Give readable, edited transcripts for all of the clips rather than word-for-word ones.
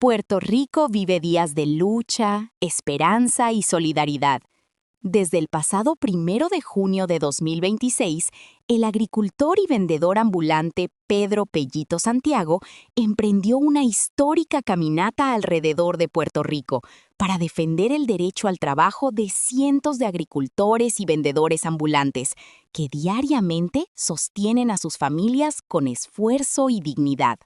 Puerto Rico vive días de lucha, esperanza y solidaridad. Desde el pasado 1 de junio de 2026, el agricultor y vendedor ambulante Pedro Pellito Santiago emprendió una histórica caminata alrededor de Puerto Rico para defender el derecho al trabajo de cientos de agricultores y vendedores ambulantes que diariamente sostienen a sus familias con esfuerzo y dignidad.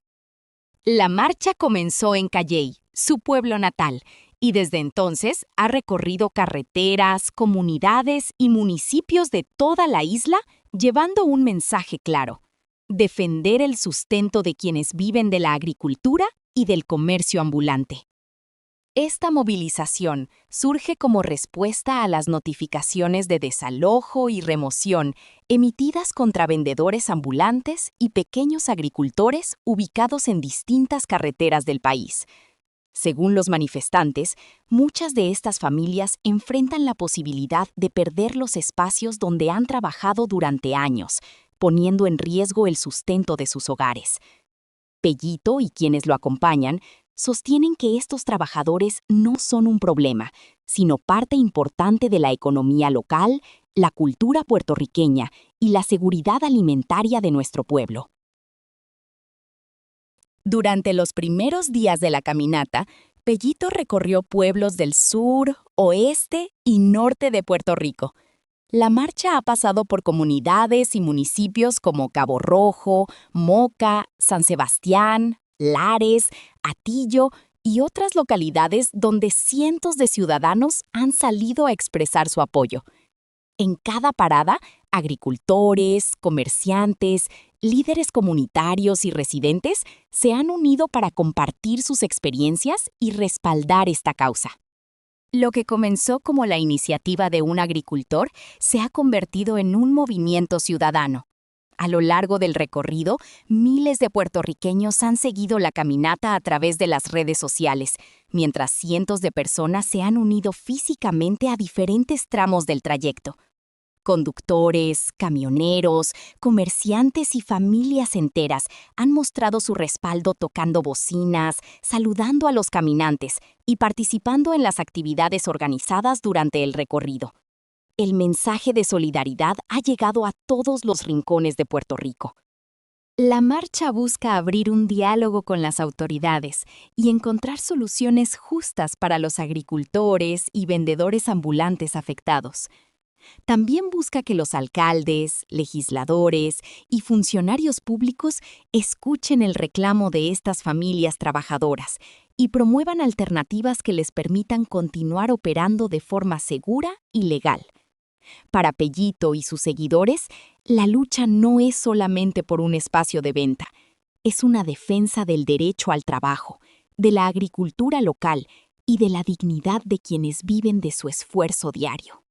La marcha comenzó en Calley, su pueblo natal, y desde entonces ha recorrido carreteras, comunidades y municipios de toda la isla llevando un mensaje claro: defender el sustento de quienes viven de la agricultura y del comercio ambulante. Esta movilización surge como respuesta a las notificaciones de desalojo y remoción emitidas contra vendedores ambulantes y pequeños agricultores ubicados en distintas carreteras del país. Según los manifestantes, muchas de estas familias enfrentan la posibilidad de perder los espacios donde han trabajado durante años, poniendo en riesgo el sustento de sus hogares. Pellito y quienes lo acompañan sostienen que estos trabajadores no son un problema, sino parte importante de la economía local, la cultura puertorriqueña y la seguridad alimentaria de nuestro pueblo. Durante los primeros días de la caminata, Pellito recorrió pueblos del sur, oeste y norte de Puerto Rico. La marcha ha pasado por comunidades y municipios como Cabo Rojo, Moca, San Sebastián, Lares, Atillo y otras localidades donde cientos de ciudadanos han salido a expresar su apoyo. En cada parada, agricultores, comerciantes, líderes comunitarios y residentes se han unido para compartir sus experiencias y respaldar esta causa. Lo que comenzó como la iniciativa de un agricultor se ha convertido en un movimiento ciudadano. A lo largo del recorrido, miles de puertorriqueños han seguido la caminata a través de las redes sociales, mientras cientos de personas se han unido físicamente a diferentes tramos del trayecto. Conductores, camioneros, comerciantes y familias enteras han mostrado su respaldo tocando bocinas, saludando a los caminantes y participando en las actividades organizadas durante el recorrido. El mensaje de solidaridad ha llegado a todos los rincones de Puerto Rico. La marcha busca abrir un diálogo con las autoridades y encontrar soluciones justas para los agricultores y vendedores ambulantes afectados. También busca que los alcaldes, legisladores y funcionarios públicos escuchen el reclamo de estas familias trabajadoras y promuevan alternativas que les permitan continuar operando de forma segura y legal. Para Pellito y sus seguidores, la lucha no es solamente por un espacio de venta, es una defensa del derecho al trabajo, de la agricultura local y de la dignidad de quienes viven de su esfuerzo diario.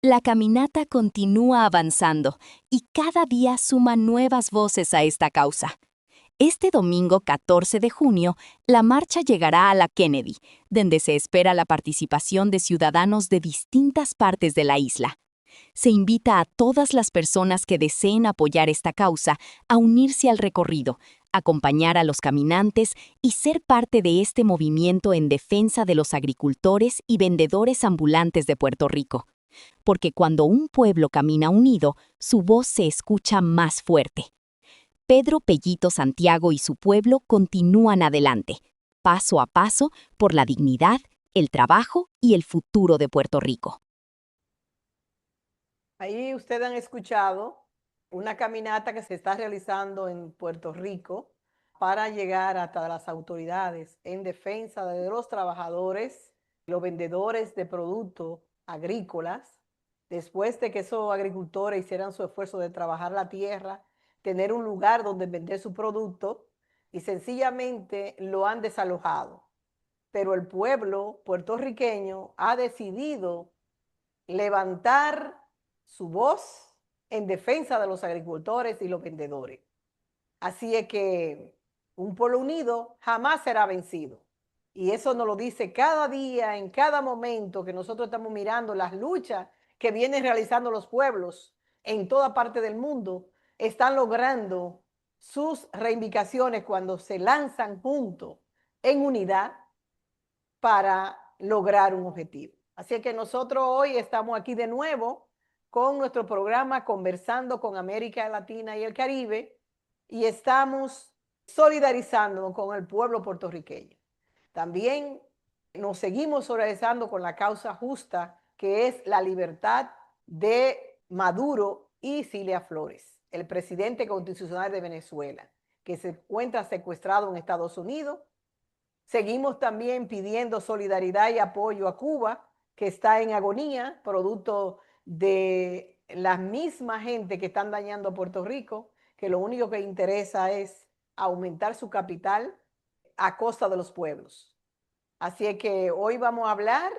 La caminata continúa avanzando y cada día suma nuevas voces a esta causa. Este domingo 14 de junio, la marcha llegará a la Kennedy, donde se espera la participación de ciudadanos de distintas partes de la isla. Se invita a todas las personas que deseen apoyar esta causa a unirse al recorrido, acompañar a los caminantes y ser parte de este movimiento en defensa de los agricultores y vendedores ambulantes de Puerto Rico. Porque cuando un pueblo camina unido, su voz se escucha más fuerte. Pedro Pellito Santiago y su pueblo continúan adelante, paso a paso, por la dignidad, el trabajo y el futuro de Puerto Rico. Ahí ustedes han escuchado una caminata que se está realizando en Puerto Rico para llegar hasta las autoridades en defensa de los trabajadores, los vendedores de productos agrícolas, después de que esos agricultores hicieran su esfuerzo de trabajar la tierra, tener un lugar donde vender su producto y sencillamente lo han desalojado. Pero el pueblo puertorriqueño ha decidido levantar su voz en defensa de los agricultores y los vendedores. Así es que un pueblo unido jamás será vencido. Y eso nos lo dice cada día, en cada momento que nosotros estamos mirando las luchas que vienen realizando los pueblos en toda parte del mundo, están logrando sus reivindicaciones cuando se lanzan juntos en unidad para lograr un objetivo. Así que nosotros hoy estamos aquí de nuevo con nuestro programa Conversando con América Latina y el Caribe y estamos solidarizándonos con el pueblo puertorriqueño. También nos seguimos solidarizando con la causa justa que es la libertad de Maduro y Cilia Flores, el presidente constitucional de Venezuela, que se encuentra secuestrado en Estados Unidos. Seguimos también pidiendo solidaridad y apoyo a Cuba, que está en agonía, producto de la misma gente que están dañando a Puerto Rico, que lo único que interesa es aumentar su capital a costa de los pueblos. Así es que hoy vamos a hablar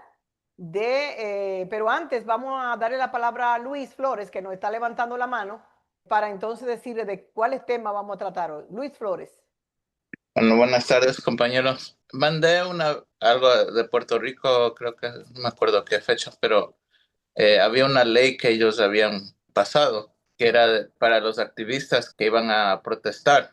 pero antes vamos a darle la palabra a Luis Flores, que nos está levantando la mano, para entonces decirle de cuáles temas vamos a tratar hoy. Luis Flores. Bueno, buenas tardes, compañeros. Mandé algo de Puerto Rico, creo que no me acuerdo qué fecha, pero había una ley que ellos habían pasado, que era para los activistas que iban a protestar.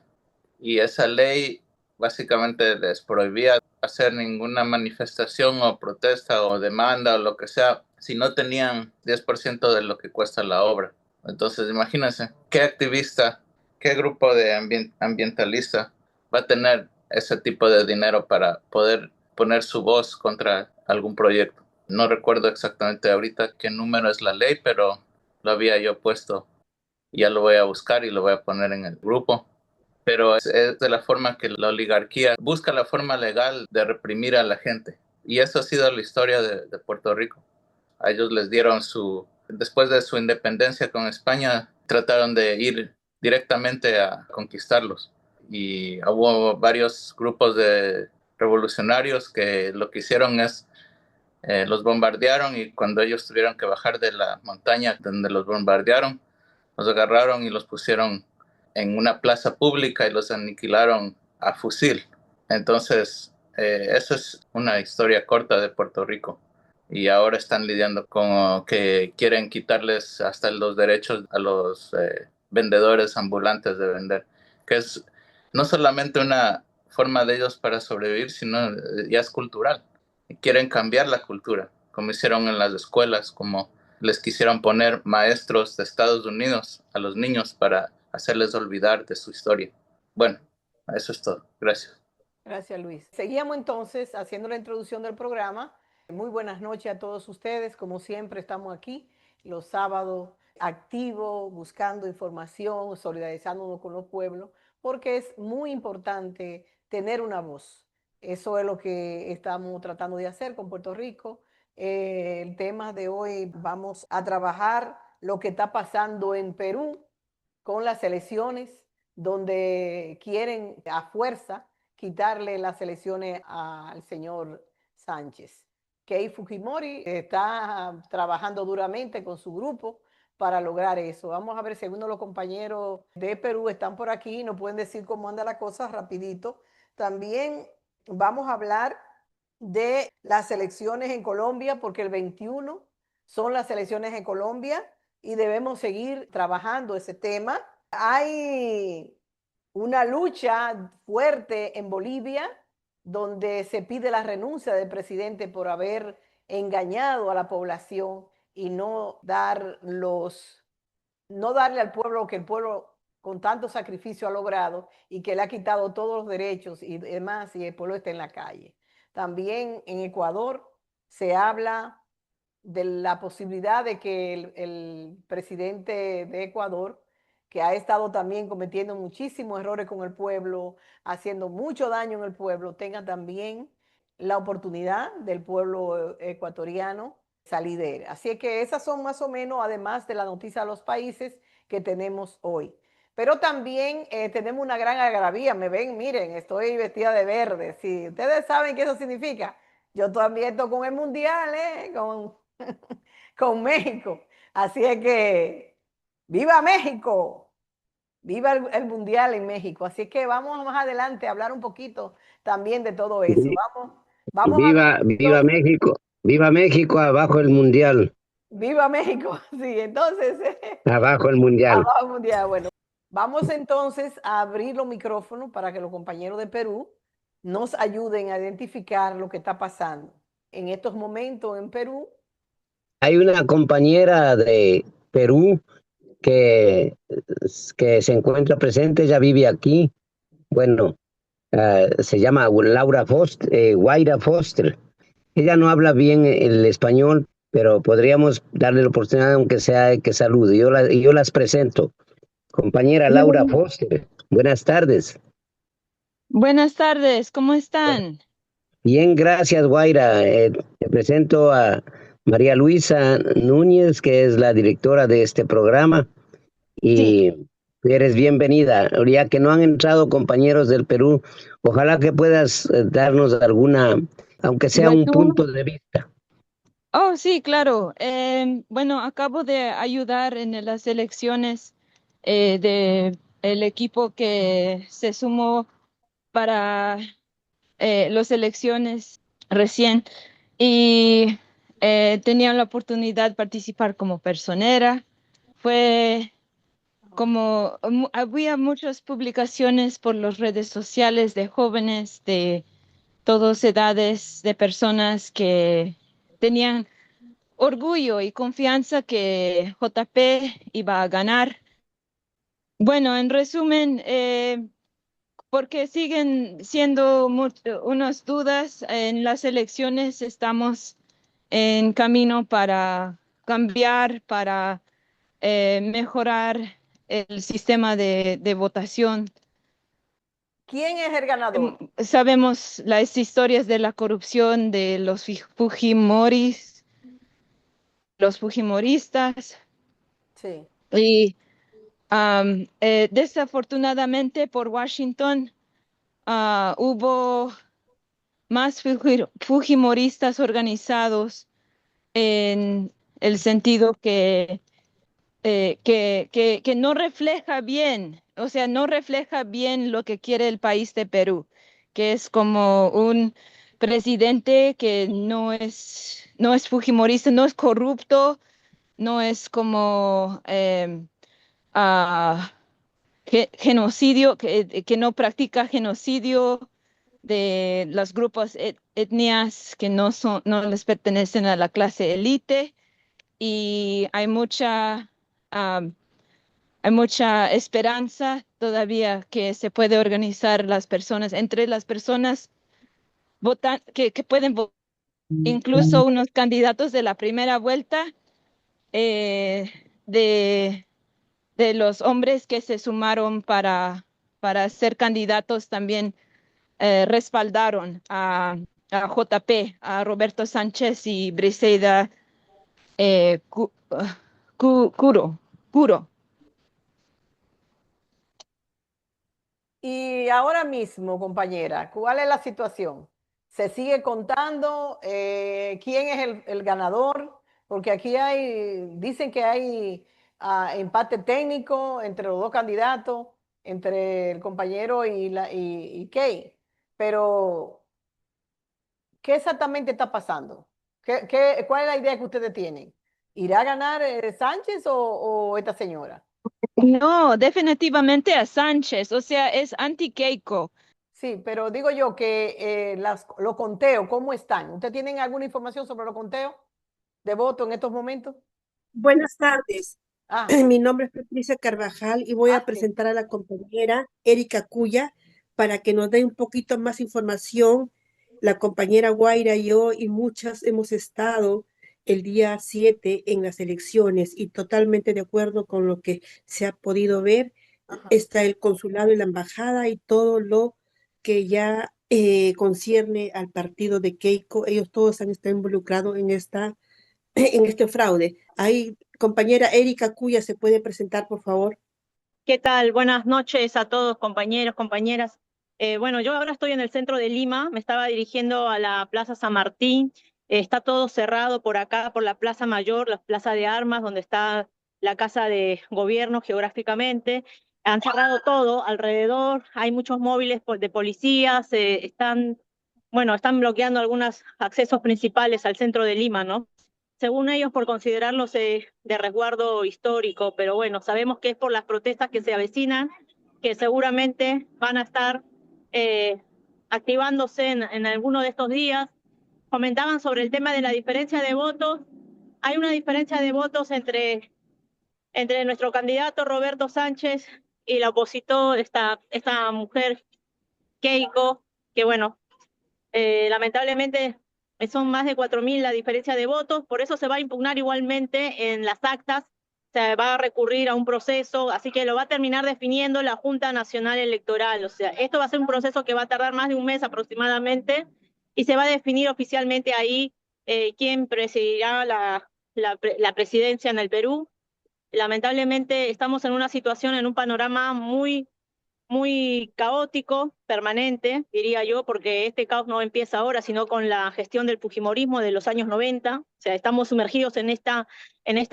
Y esa ley básicamente les prohibía hacer ninguna manifestación o protesta o demanda o lo que sea si no tenían 10% de lo que cuesta la obra. Entonces, imagínense, ¿qué activista, qué grupo de ambientalista va a tener ese tipo de dinero para poder poner su voz contra algún proyecto? No recuerdo exactamente ahorita qué número es la ley, pero lo había yo puesto. Ya lo voy a buscar y lo voy a poner en el grupo. Pero es de la forma que la oligarquía busca la forma legal de reprimir a la gente. Y eso ha sido la historia de Puerto Rico. A ellos les dieron después de su independencia con España, trataron de ir directamente a conquistarlos. Y hubo varios grupos de revolucionarios que lo que hicieron es los bombardearon, y cuando ellos tuvieron que bajar de la montaña donde los bombardearon, los agarraron y los pusieron en una plaza pública y los aniquilaron a fusil. Entonces, eso es una historia corta de Puerto Rico. Y ahora están lidiando con que quieren quitarles hasta los derechos a los vendedores ambulantes de vender, que es no solamente una forma de ellos para sobrevivir, sino ya es cultural. Quieren cambiar la cultura, como hicieron en las escuelas, como les quisieron poner maestros de Estados Unidos a los niños para hacerles olvidar de su historia. Bueno, eso es todo. Gracias. Gracias, Luis. Seguíamos entonces haciendo la introducción del programa. Muy buenas noches a todos ustedes. Como siempre, estamos aquí los sábados activos, buscando información, solidarizándonos con los pueblos, porque es muy importante tener una voz. Eso es lo que estamos tratando de hacer con Puerto Rico. El tema de hoy vamos a trabajar lo que está pasando en Perú con las elecciones, donde quieren a fuerza quitarle las elecciones al señor Sánchez. Kei Fujimori está trabajando duramente con su grupo para lograr eso. Vamos a ver si algunos de los compañeros de Perú están por aquí, nos pueden decir cómo anda la cosa rapidito. También vamos a hablar de las elecciones en Colombia, porque el 21 son las elecciones en Colombia y debemos seguir trabajando ese tema. Hay una lucha fuerte en Bolivia, donde se pide la renuncia del presidente por haber engañado a la población y no darle al pueblo lo que el pueblo con tanto sacrificio ha logrado y que le ha quitado todos los derechos y demás, y el pueblo está en la calle. También en Ecuador se habla de la posibilidad de que el presidente de Ecuador, que ha estado también cometiendo muchísimos errores con el pueblo, haciendo mucho daño en el pueblo, tenga también la oportunidad del pueblo ecuatoriano salir de él. Así que esas son más o menos, además de la noticia de los países que tenemos hoy. Pero también tenemos una gran agravía. Me ven, miren, estoy vestida de verde. Si ustedes saben qué eso significa, yo también estoy con el mundial, con México. Así es que, ¡viva México! ¡Viva el mundial en México! Así es que vamos más adelante a hablar un poquito también de todo eso. Vamos a ver. Viva México, viva México, abajo el mundial, ¡Viva México! Sí, entonces, abajo el mundial. abajo el mundial. Bueno, vamos entonces a abrir los micrófonos para que los compañeros de Perú nos ayuden a identificar lo que está pasando en estos momentos en Perú. Hay una compañera de Perú que, que se encuentra presente, ella vive aquí. Bueno, se llama Laura Foster, Guaira Foster. Ella no habla bien el español, pero podríamos darle la oportunidad, aunque sea que salude. Yo las presento. Compañera Laura Foster, buenas tardes. Buenas tardes, ¿cómo están? Bien, gracias, Guaira. Te presento a María Luisa Núñez, que es la directora de este programa, Sí, y eres bienvenida. Ya que no han entrado compañeros del Perú, ojalá que puedas darnos alguna, aunque sea un resumen. punto de vista. Oh, sí, claro. Bueno, acabo de ayudar en las elecciones de el equipo que se sumó para las elecciones recién y tenía la oportunidad de participar como personera. Fue como había muchas publicaciones por las redes sociales de jóvenes de todas edades, de personas que tenían orgullo y confianza que JP iba a ganar. Bueno, en resumen, porque siguen siendo unas dudas en las elecciones, estamos en camino para cambiar, para mejorar el sistema de votación. ¿Quién es el ganador? Sabemos las historias de la corrupción de los los Fujimoristas, Sí. y desafortunadamente por Washington hubo más Fujimoristas organizados en el sentido que no refleja bien, o sea, no refleja bien lo que quiere el país de Perú, que es como un presidente que no es fujimorista, no es corrupto, no es como ah, genocidio, que no practica genocidio de los grupos etnias que no les pertenecen a la clase élite y am, hay mucha esperanza todavía que se puede organizar las personas, entre las personas que pueden votar, incluso unos candidatos de la primera vuelta eh, de, de los hombres que se sumaron para ser candidatos también respaldaron a JP, a Roberto Sánchez y Briseida Curo. Y ahora mismo, compañera, ¿cuál es la situación? ¿Se sigue contando quién es el ganador? Porque aquí dicen que hay empate técnico entre los dos candidatos, entre el compañero y Kay. Pero, ¿qué exactamente está pasando? ¿Cuál es la idea que ustedes tienen? ¿Irá a ganar Sánchez o esta señora? No, definitivamente a Sánchez, o sea, es anti-Keiko. Sí, pero digo yo que los conteos, ¿cómo están? ¿Ustedes tienen alguna información sobre los conteos de voto en estos momentos? Buenas tardes. Ah, Mi nombre es Patricia Carvajal y voy a sí. presentar a la compañera Erika Cuya para que nos dé un poquito más información. La compañera Guaira y yo y muchas hemos estado el día 7 en las elecciones y totalmente de acuerdo con lo que se ha podido ver. Ajá. Está el consulado y la embajada y todo lo que ya concierne al partido de Keiko. Ellos todos han estado involucrados en en este fraude. Ahí, compañera Erika Cuya, ¿se puede presentar, por favor? ¿Qué tal? Buenas noches a todos, compañeros, compañeras. Bueno, yo ahora estoy en el centro de Lima, me estaba dirigiendo a la Plaza San Martín. Está todo cerrado por acá, por la Plaza Mayor, la Plaza de Armas, donde está la Casa de Gobierno geográficamente. Han cerrado todo alrededor, hay muchos móviles de policías, bueno, están bloqueando algunos accesos principales al centro de Lima, ¿no? Según ellos, por considerarlos de resguardo histórico, pero bueno, sabemos que es por las protestas que se avecinan, que seguramente van a estar eh, activándose en alguno de estos días. Comentaban sobre el tema de la diferencia de votos. Hay una diferencia de votos entre nuestro candidato Roberto Sánchez y la opositor, esta mujer Keiko, que bueno, lamentablemente son más de 4.000 la diferencia de votos, por eso se va a impugnar igualmente en las actas, se va a recurrir a un proceso, así que lo va a terminar definiendo la Junta Nacional Electoral. O sea, esto va a ser un proceso que va a tardar más de un mes aproximadamente y se va a definir oficialmente ahí quién presidirá la presidencia en el Perú. Lamentablemente estamos en una situación, en un panorama muy caótico, permanente, diría yo, porque este caos no empieza ahora, sino con la gestión del fujimorismo de los años 90. O sea, estamos sumergidos en esta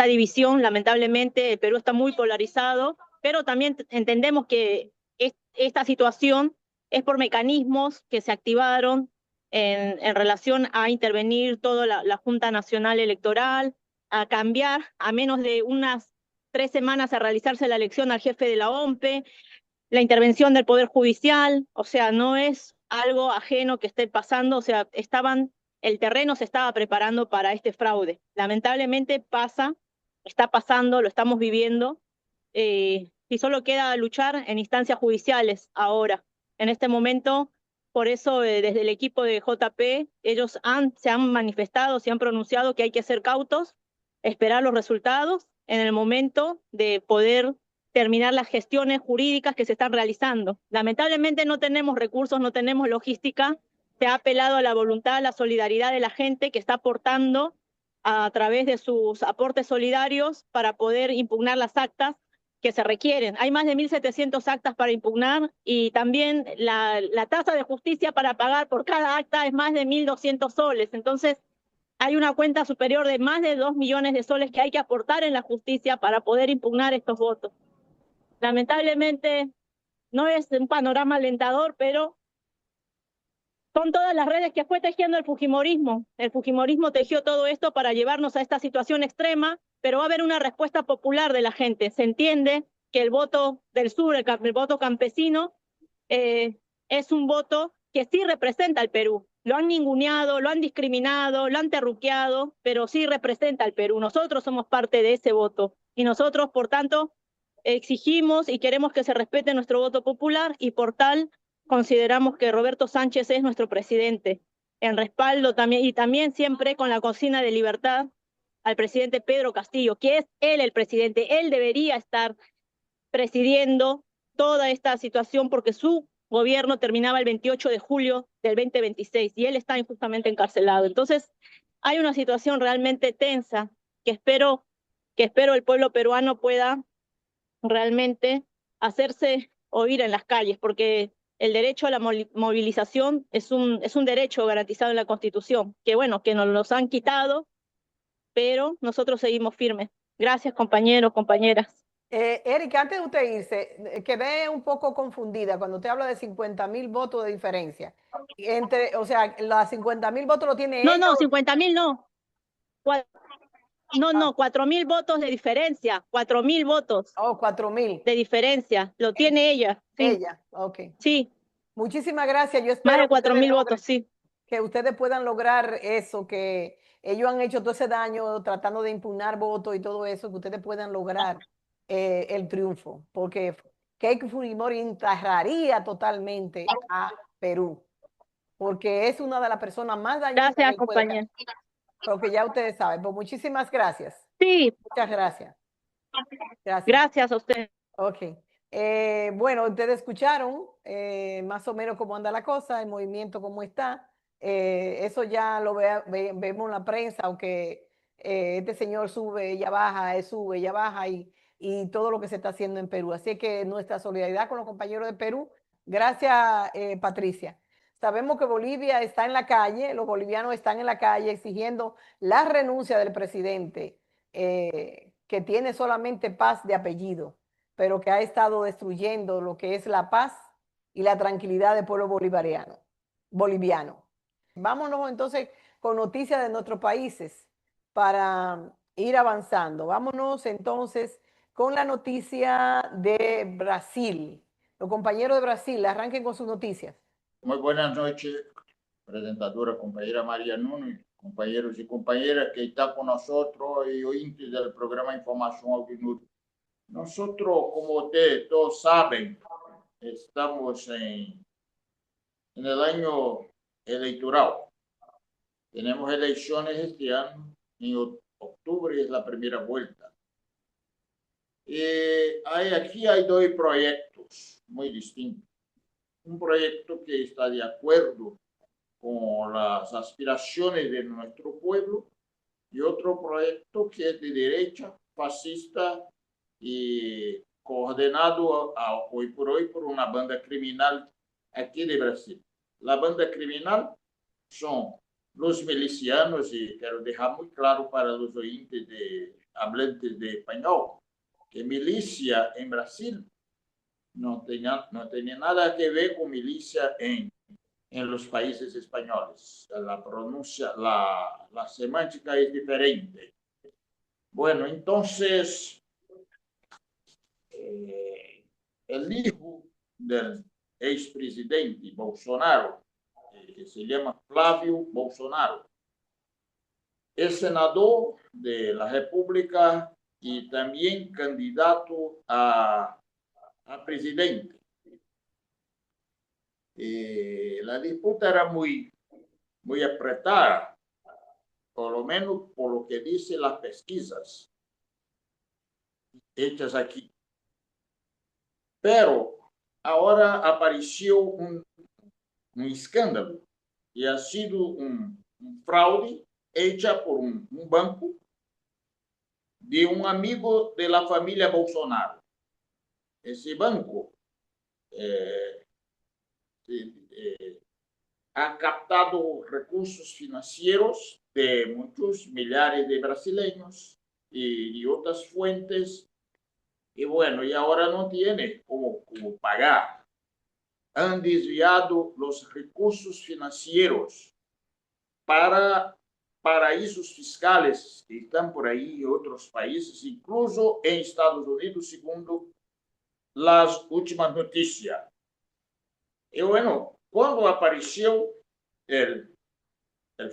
división. Lamentablemente, el Perú está muy polarizado, pero también entendemos que esta situación es por mecanismos que se activaron en relación a intervenir toda la Junta Nacional Electoral, a cambiar a menos de unas 3 semanas a realizarse la elección al jefe de la OMPE, la intervención del Poder Judicial. O sea, no es algo ajeno que esté pasando. O sea, el terreno se estaba preparando para este fraude. Lamentablemente está pasando, lo estamos viviendo, y solo queda luchar en instancias judiciales ahora, en este momento. Por eso, desde el equipo de JP, ellos se han manifestado, se han pronunciado que hay que ser cautos, esperar los resultados en el momento de poder terminar las gestiones jurídicas que se están realizando. Lamentablemente no tenemos recursos, no tenemos logística. Se ha apelado a la voluntad, a la solidaridad de la gente que está aportando a través de sus aportes solidarios para poder impugnar las actas que se requieren. Hay más de 1.700 actas para impugnar y también la tasa de justicia para pagar por cada acta es más de 1.200 soles. Entonces, hay una cuenta superior de más de 2 millones de soles que hay que aportar en la justicia para poder impugnar estos votos. Lamentablemente no es un panorama alentador, pero son todas las redes que fue tejiendo el fujimorismo. El fujimorismo tejió todo esto para llevarnos a esta situación extrema, pero va a haber una respuesta popular de la gente. Se entiende que el voto del sur, el voto campesino, es un voto que sí representa al Perú. Lo han ninguneado, lo han discriminado, lo han terruqueado, pero sí representa al Perú. Nosotros somos parte de ese voto y nosotros, por tanto, exigimos y queremos que se respete nuestro voto popular y por tal consideramos que Roberto Sánchez es nuestro presidente. En respaldo también, y también siempre con la consigna de libertad al presidente Pedro Castillo, que es él el presidente. Él debería estar presidiendo toda esta situación porque su gobierno terminaba el 28 de julio del 2026 y él está injustamente encarcelado. Entonces, hay una situación realmente tensa que espero el pueblo peruano pueda realmente hacerse oír en las calles, porque el derecho a la movilización es un derecho garantizado en la Constitución, que bueno, que nos los han quitado, pero nosotros seguimos firmes. Gracias, compañeros, compañeras. Erika, antes de usted irse, quedé un poco confundida cuando usted habla de 50.000 votos de diferencia. O sea, los 50.000 votos lo tiene ella. No, 50.000 no. No, 4.000 votos de diferencia, 4.000 votos. Oh, 4.000. De diferencia, lo tiene ella. Sí. Ella, ok. Sí. Muchísimas gracias. Yo Más espero de 4.000 votos, sí. Que ustedes puedan lograr eso, que ellos han hecho todo ese daño tratando de impugnar votos y todo eso, que ustedes puedan lograr el triunfo, porque Keiko Fujimori enterraría totalmente a Perú, porque es una de las personas más dañinas. Gracias, compañera. Porque ya ustedes saben. Pues muchísimas gracias. Sí. Muchas gracias. Gracias a usted. Ok. Bueno, ustedes escucharon más o menos cómo anda la cosa, el movimiento cómo está. Eso ya lo vemos en la prensa, aunque este señor sube, ella baja, él sube, ella baja y todo lo que se está haciendo en Perú. Así que nuestra solidaridad con los compañeros de Perú. Gracias, Patricia. Sabemos que Bolivia está en la calle, los bolivianos están en la calle exigiendo la renuncia del presidente, que tiene solamente paz de apellido, pero que ha estado destruyendo lo que es la paz y la tranquilidad del pueblo boliviano. Vámonos entonces con noticias de nuestros países para ir avanzando. Vámonos entonces con la noticia de Brasil. Los compañeros de Brasil, arranquen con sus noticias. Muy buenas noches, presentadora, compañera María Nunes, compañeros y compañeras que están con nosotros y oyentes del programa Información al Minuto. Nosotros, como ustedes todos saben, estamos en el año electoral. Tenemos elecciones este año, en octubre es la primera vuelta. Aquí hay dos proyectos muy distintos. Un proyecto que está de acuerdo con las aspiraciones de nuestro pueblo y otro proyecto que es de derecha, fascista y coordenado hoy por hoy por una banda criminal aquí de Brasil. La banda criminal son los milicianos, y quiero dejar muy claro para los oyentes hablantes de español, que milicia en Brasil no tenía nada que ver con milicia en los países españoles. La pronuncia, la semántica es diferente. Bueno, entonces, el hijo del expresidente Bolsonaro, que se llama Flávio Bolsonaro, es senador de la República y también candidato a presidente. La disputa era muy apretada, por lo menos por lo que dicen las pesquisas hechas aquí. Pero ahora apareció un escándalo y ha sido un fraude hecha por un banco de un amigo de la familia Bolsonaro. Ese banco ha captado recursos financieros de muchos millares de brasileños y otras fuentes, y bueno, y ahora no tiene cómo pagar. Han desviado los recursos financieros para paraísos fiscales que están por ahí en otros países, incluso en Estados Unidos, segundo las últimas noticias. Y bueno, cuando apareció el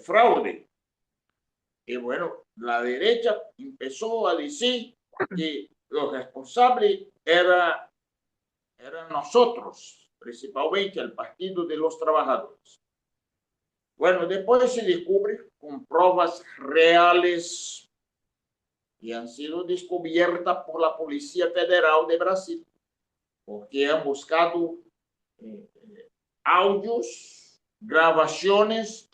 fraude, y bueno, la derecha empezó a decir que los responsables eran nosotros, principalmente el Partido de los Trabajadores. Bueno, después se descubre con pruebas reales y han sido descubiertas por la Policía Federal de Brasil, porque han buscado audios, grabaciones,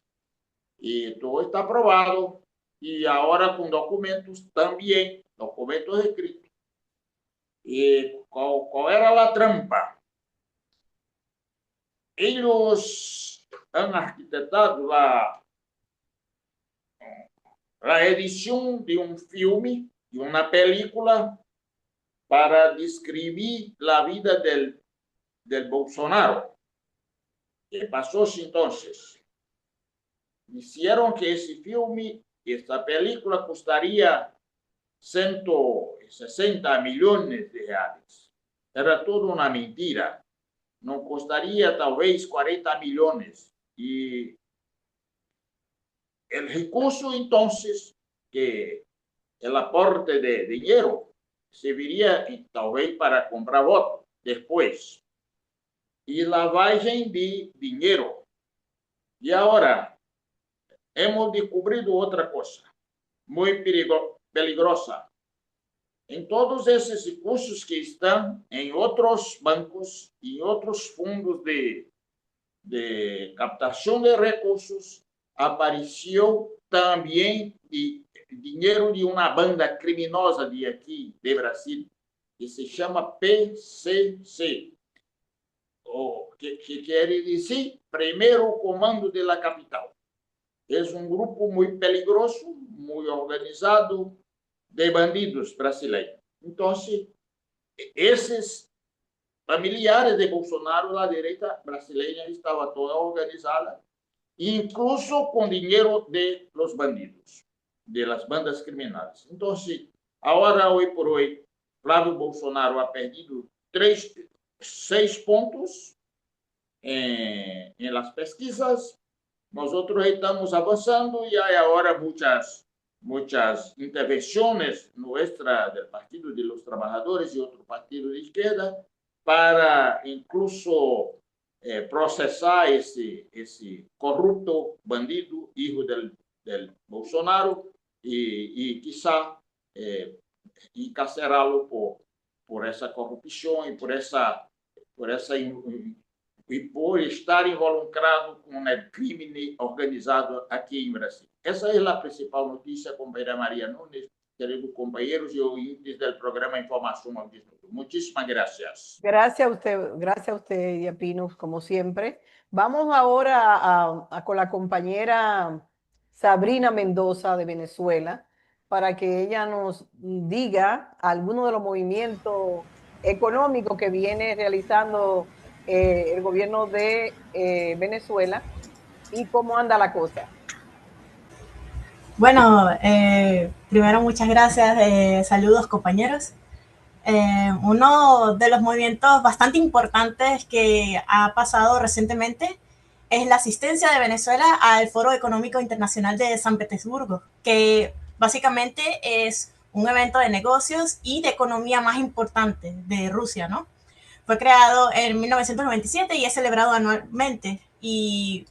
y todo está probado, y ahora con documentos también, documentos escritos. ¿Y cuál era la trampa? Ellos han arquitectado la edición de un filme, de una película, para describir la vida del Bolsonaro. ¿Qué pasó entonces? Hicieron que ese filme, esta película, costaría 160 millones de reales. Era toda una mentira. No costaría tal vez 40 millones. Y el recurso entonces, que el aporte de dinero, serviría tal vez para comprar votos después. Y lavagem de dinero. Y ahora hemos descubierto otra cosa muy peligrosa. En todos esos recursos que están en otros bancos y otros fondos de captación de recursos, apareció también dinero de una banda criminosa de aquí, de Brasil, que se llama PCC, que quiere decir Primeiro Comando de la Capital. Es un grupo muy peligroso, muy organizado, de bandidos brasileños. Entonces, esos familiares de Bolsonaro, la derecha brasileña estaba toda organizada, incluso con dinero de los bandidos, de las bandas criminales. Entonces, ahora, hoy por hoy, Flávio Bolsonaro ha perdido 6 puntos en las pesquisas. Nosotros estamos avanzando y hay ahora muchas intervenciones nuestras del Partido de los Trabajadores y otro partido de izquierda para incluso procesar ese corrupto bandido, hijo del Bolsonaro, y quizá encarcerarlo por esa corrupción y por estar involucrado con el crimen organizado aquí en Brasil. Esa es la principal noticia, compañera María Núñez, queridos compañeros y oyentes del programa Información al Desnudo. Muchísimas gracias. Gracias a usted, Diapinos, como siempre. Vamos ahora con la compañera Sabrina Mendoza de Venezuela para que ella nos diga algunos de los movimientos económicos que viene realizando el gobierno de Venezuela y cómo anda la cosa. Bueno, primero muchas gracias, saludos compañeros. Uno de los movimientos bastante importantes que ha pasado recientemente es la asistencia de Venezuela al Foro Económico Internacional de San Petersburgo, que básicamente es un evento de negocios y de economía más importante de Rusia, ¿no? Fue creado en 1997 y es celebrado anualmente. Y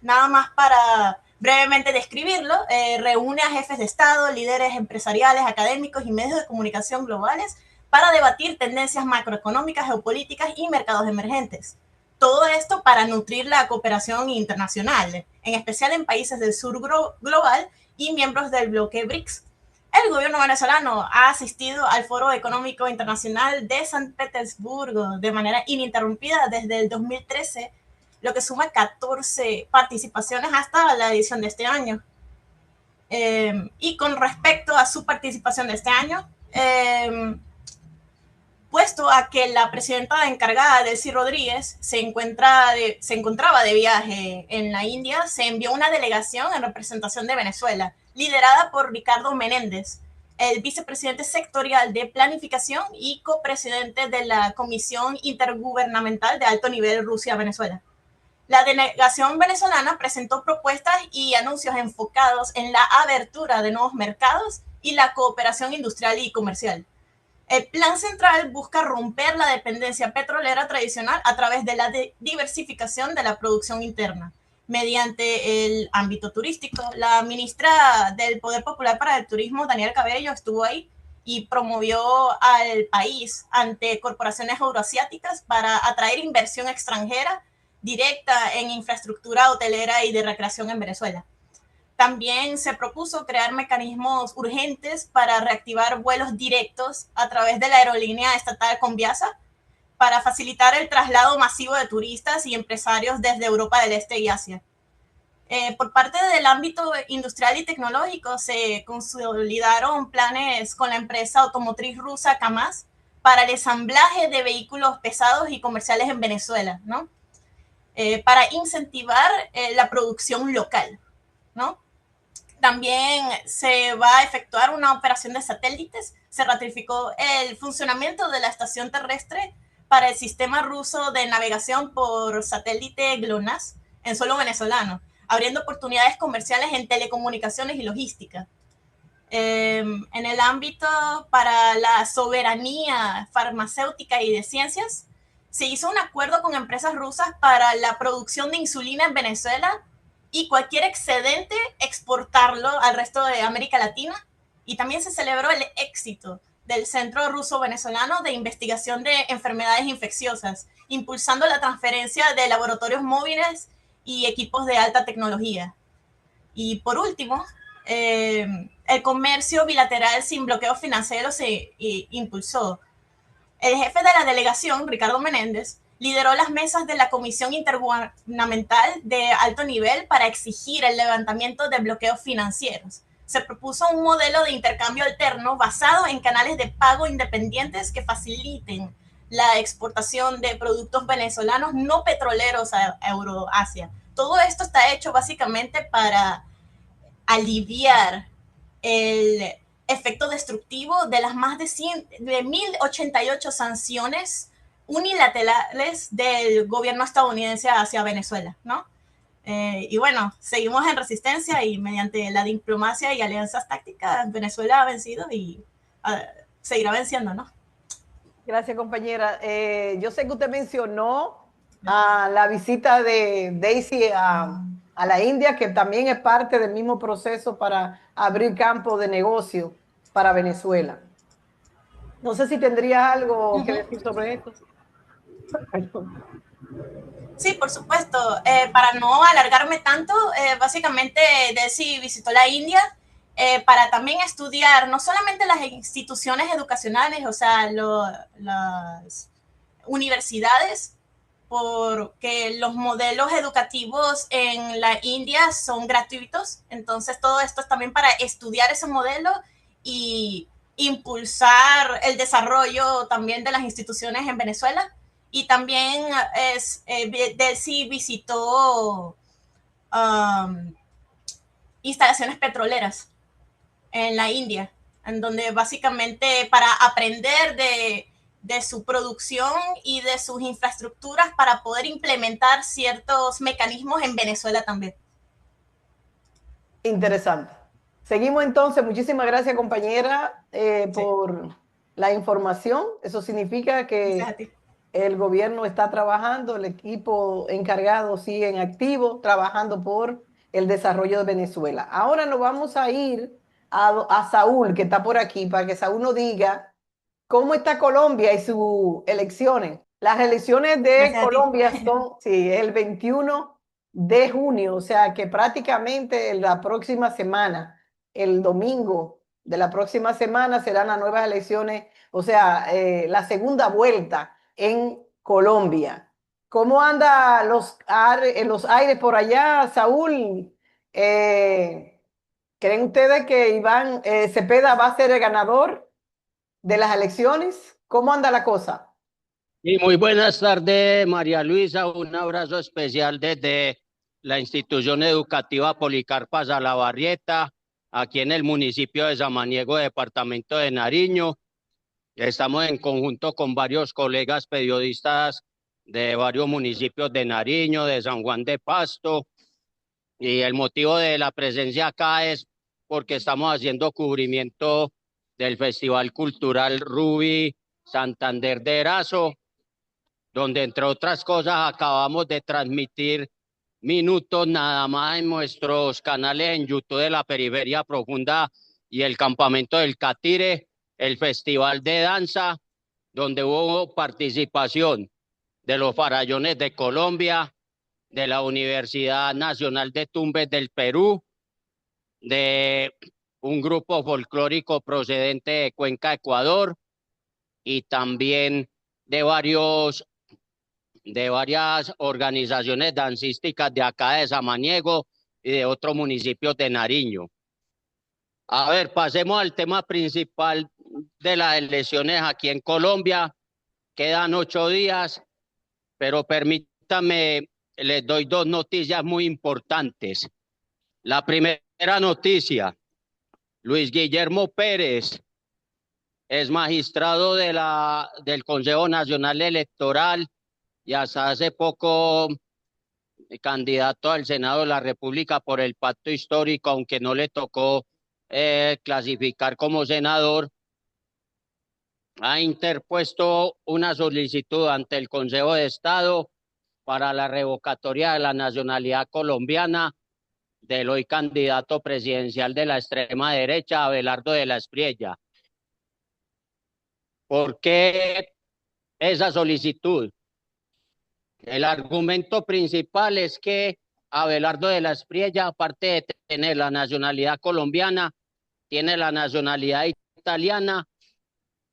nada más para brevemente describirlo, reúne a jefes de Estado, líderes empresariales, académicos y medios de comunicación globales para debatir tendencias macroeconómicas, geopolíticas y mercados emergentes. Todo esto para nutrir la cooperación internacional, en especial en países del sur global y miembros del bloque BRICS. El gobierno venezolano ha asistido al Foro Económico Internacional de San Petersburgo de manera ininterrumpida desde el 2013, lo que suma 14 participaciones hasta la edición de este año. Y con respecto a su participación de este año, puesto a que la presidenta encargada, Delcy Rodríguez, se encontraba de viaje en la India, se envió una delegación en representación de Venezuela, liderada por Ricardo Menéndez, el vicepresidente sectorial de planificación y copresidente de la Comisión Intergubernamental de Alto Nivel Rusia-Venezuela. La delegación venezolana presentó propuestas y anuncios enfocados en la abertura de nuevos mercados y la cooperación industrial y comercial. El plan central busca romper la dependencia petrolera tradicional a través de la diversificación de la producción interna, mediante el ámbito turístico. La ministra del Poder Popular para el Turismo, Daniela Cabello, estuvo ahí y promovió al país ante corporaciones euroasiáticas para atraer inversión extranjera directa en infraestructura hotelera y de recreación en Venezuela. También se propuso crear mecanismos urgentes para reactivar vuelos directos a través de la aerolínea estatal Conviasa para facilitar el traslado masivo de turistas y empresarios desde Europa del Este y Asia. Por parte del ámbito industrial y tecnológico, se consolidaron planes con la empresa automotriz rusa KAMAZ para el ensamblaje de vehículos pesados y comerciales en Venezuela, ¿no? Para incentivar la producción local, ¿no? También se va a efectuar una operación de satélites. Se ratificó el funcionamiento de la estación terrestre para el sistema ruso de navegación por satélite GLONASS en suelo venezolano, abriendo oportunidades comerciales en telecomunicaciones y logística. En el ámbito para la soberanía farmacéutica y de ciencias, se hizo un acuerdo con empresas rusas para la producción de insulina en Venezuela y cualquier excedente exportarlo al resto de América Latina. Y también se celebró el éxito del Centro Ruso-Venezolano de Investigación de Enfermedades Infecciosas, impulsando la transferencia de laboratorios móviles y equipos de alta tecnología. Y por último, el comercio bilateral sin bloqueo financiero se impulsó. El jefe de la delegación, Ricardo Menéndez, lideró las mesas de la Comisión Intergubernamental de Alto Nivel para exigir el levantamiento de bloqueos financieros. Se propuso un modelo de intercambio alterno basado en canales de pago independientes que faciliten la exportación de productos venezolanos no petroleros a Euroasia. Todo esto está hecho básicamente para aliviar el efecto destructivo de las más de 1.088 sanciones unilaterales del gobierno estadounidense hacia Venezuela, ¿no? Y bueno, seguimos en resistencia y mediante la diplomacia y alianzas tácticas, Venezuela ha vencido y seguirá venciendo, ¿no? Gracias, compañera. Yo sé que usted mencionó la visita de Daisy a la India, que también es parte del mismo proceso para abrir campo de negocio para Venezuela. No sé si tendrías algo que decir sobre esto. Sí, por supuesto. Para no alargarme tanto, básicamente Daisy visitó la India para también estudiar no solamente las instituciones educacionales, o sea, las universidades, porque los modelos educativos en la India son gratuitos. Entonces, todo esto es también para estudiar ese modelo y impulsar el desarrollo también de las instituciones en Venezuela. Y también Daisy visitó instalaciones petroleras en la India, en donde básicamente para aprender de su producción y de sus infraestructuras para poder implementar ciertos mecanismos en Venezuela también. Interesante. Seguimos entonces. Muchísimas gracias, compañera, por la información. Eso significa que el gobierno está trabajando, el equipo encargado sigue en activo, trabajando por el desarrollo de Venezuela. Ahora nos vamos a ir a Saúl, que está por aquí, para que Saúl nos diga cómo está Colombia y sus elecciones. Las elecciones de Colombia son, sí, el 21 de junio, o sea que prácticamente la próxima semana, el domingo de la próxima semana serán las nuevas elecciones, o sea, la segunda vuelta en Colombia. ¿Cómo anda los aires por allá, Saúl? ¿Creen ustedes que Iván Cepeda va a ser el ganador de las elecciones? ¿Cómo anda la cosa? Y muy buenas tardes, María Luisa. Un abrazo especial desde la institución educativa Policarpa Salabarrieta, aquí en el municipio de Samaniego, departamento de Nariño. Estamos en conjunto con varios colegas periodistas de varios municipios de Nariño, de San Juan de Pasto. Y el motivo de la presencia acá es porque estamos haciendo cubrimiento del Festival Cultural Ruby Santander de Erazo, donde entre otras cosas acabamos de transmitir minutos nada más en nuestros canales en YouTube de la Periferia Profunda y el Campamento del Catire, el Festival de Danza, donde hubo participación de los farallones de Colombia, de la Universidad Nacional de Tumbes del Perú, de un grupo folclórico procedente de Cuenca, Ecuador, y también de varias organizaciones dancísticas de acá de Samaniego y de otros municipios de Nariño. A ver, pasemos al tema principal de las elecciones aquí en Colombia. Quedan 8 días, pero permítame, les doy 2 noticias muy importantes. La primera noticia: Luis Guillermo Pérez es magistrado del Consejo Nacional Electoral y hasta hace poco candidato al Senado de la República por el Pacto Histórico, aunque no le tocó clasificar como senador. Ha interpuesto una solicitud ante el Consejo de Estado para la revocatoria de la nacionalidad colombiana del hoy candidato presidencial de la extrema derecha, Abelardo de la Espriella. ¿Por qué esa solicitud? El argumento principal es que Abelardo de la Espriella, aparte de tener la nacionalidad colombiana, tiene la nacionalidad italiana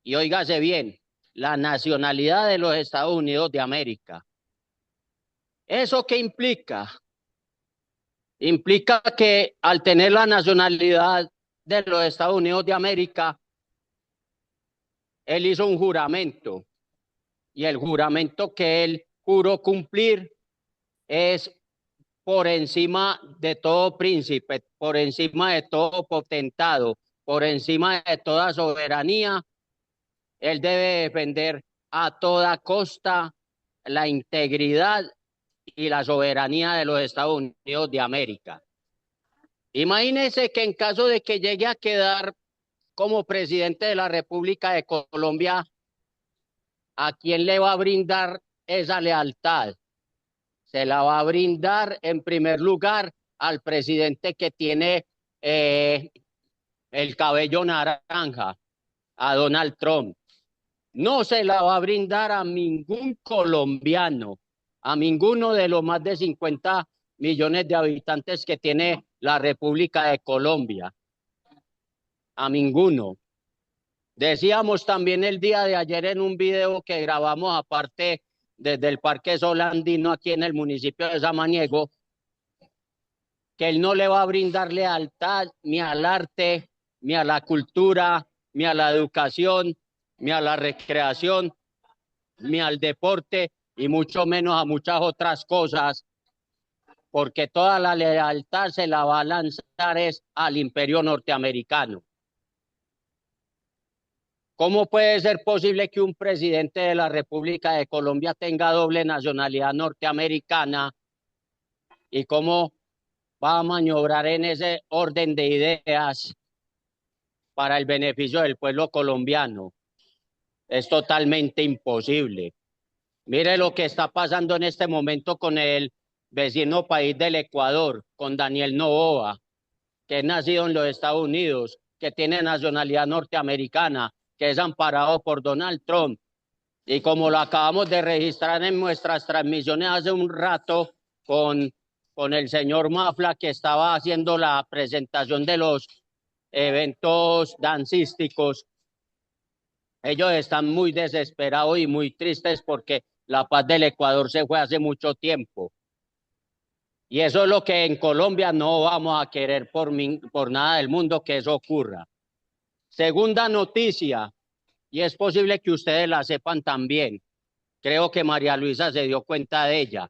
y, óigase bien, la nacionalidad de los Estados Unidos de América. ¿Eso qué implica? Implica que al tener la nacionalidad de los Estados Unidos de América, él hizo un juramento, y el juramento que él juró cumplir es por encima de todo príncipe, por encima de todo potentado, por encima de toda soberanía. Él debe defender a toda costa la integridad y la soberanía de los Estados Unidos de América. Imagínense que en caso de que llegue a quedar como presidente de la República de Colombia, ¿a quién le va a brindar esa lealtad? Se la va a brindar en primer lugar al presidente que tiene el cabello naranja, a Donald Trump. No se la va a brindar a ningún colombiano, a ninguno de los más de 50 millones de habitantes que tiene la República de Colombia. A ninguno. Decíamos también el día de ayer en un video que grabamos aparte desde el Parque Sol Andino aquí en el municipio de Samaniego, que él no le va a brindar lealtad ni al arte, ni a la cultura, ni a la educación, ni a la recreación, ni al deporte, y mucho menos a muchas otras cosas, porque toda la lealtad se la va a lanzar es al imperio norteamericano. ¿Cómo puede ser posible que un presidente de la República de Colombia tenga doble nacionalidad norteamericana? ¿Y cómo va a maniobrar en ese orden de ideas para el beneficio del pueblo colombiano? Es totalmente imposible. Mire lo que está pasando en este momento con el vecino país del Ecuador, con Daniel Noboa, que es nacido en los Estados Unidos, que tiene nacionalidad norteamericana, que es amparado por Donald Trump. Y como lo acabamos de registrar en nuestras transmisiones hace un rato con el señor Mafla, que estaba haciendo la presentación de los eventos dancísticos, ellos están muy desesperados y muy tristes porque la paz del Ecuador se fue hace mucho tiempo. Y eso es lo que en Colombia no vamos a querer por nada del mundo que eso ocurra. Segunda noticia, y es posible que ustedes la sepan también. Creo que María Luisa se dio cuenta de ella.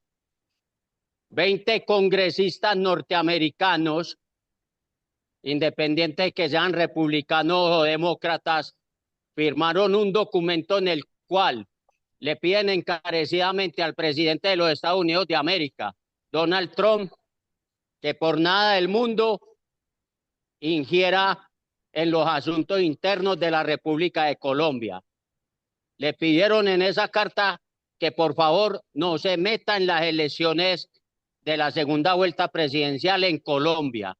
20 congresistas norteamericanos, independientes de que sean republicanos o demócratas, firmaron un documento en el cual le piden encarecidamente al presidente de los Estados Unidos de América, Donald Trump, que por nada del mundo ingiera en los asuntos internos de la República de Colombia. Le pidieron en esa carta que por favor no se meta en las elecciones de la segunda vuelta presidencial en Colombia,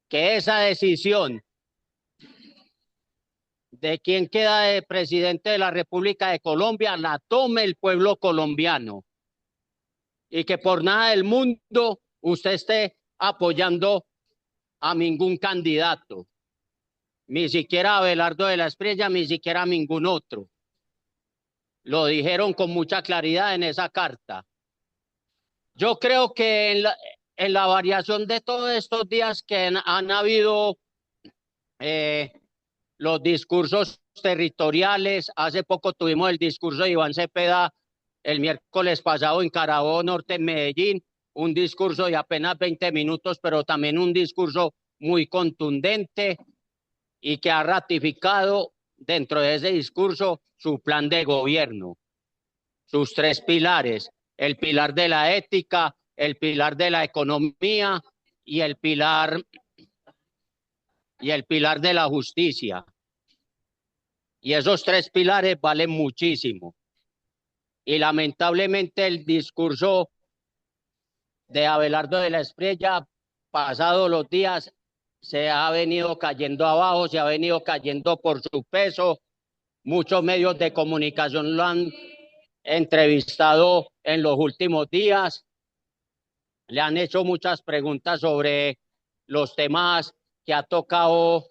que esa decisión de quién queda de presidente de la República de Colombia la tome el pueblo colombiano, y que por nada del mundo usted esté apoyando a ningún candidato, ni siquiera a Abelardo de la Espriella, ni siquiera a ningún otro. Lo dijeron con mucha claridad en esa carta. Yo creo que en la variación de todos estos días que han habido los discursos territoriales, hace poco tuvimos el discurso de Iván Cepeda el miércoles pasado en Carabobo Norte, en Medellín, un discurso de apenas 20 minutos, pero también un discurso muy contundente y que ha ratificado dentro de ese discurso su plan de gobierno, sus 3 pilares, el pilar de la ética, el pilar de la economía y el pilar de la justicia. Y esos 3 pilares valen muchísimo. Y lamentablemente el discurso de Abelardo de la Espriella, pasados los días, se ha venido cayendo abajo, se ha venido cayendo por su peso. Muchos medios de comunicación lo han entrevistado en los últimos días. Le han hecho muchas preguntas sobre los temas que ha tocado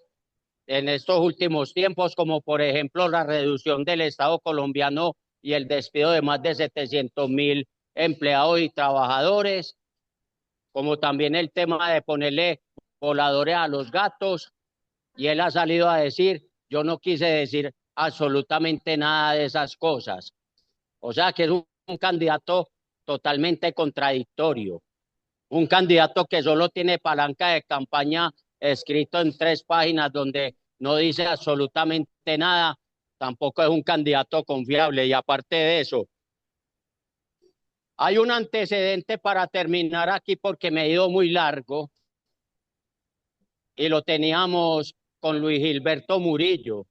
en estos últimos tiempos, como por ejemplo la reducción del Estado colombiano y el despido de más de 700.000 empleados y trabajadores, como también el tema de ponerle voladores a los gatos, y él ha salido a decir, yo no quise decir absolutamente nada de esas cosas. O sea que es un candidato totalmente contradictorio, un candidato que solo tiene palanca de campaña escrito en 3 páginas donde no dice absolutamente nada, tampoco es un candidato confiable. Y aparte de eso, hay un antecedente para terminar aquí porque me he ido muy largo y lo teníamos con Luis Gilberto Murillo.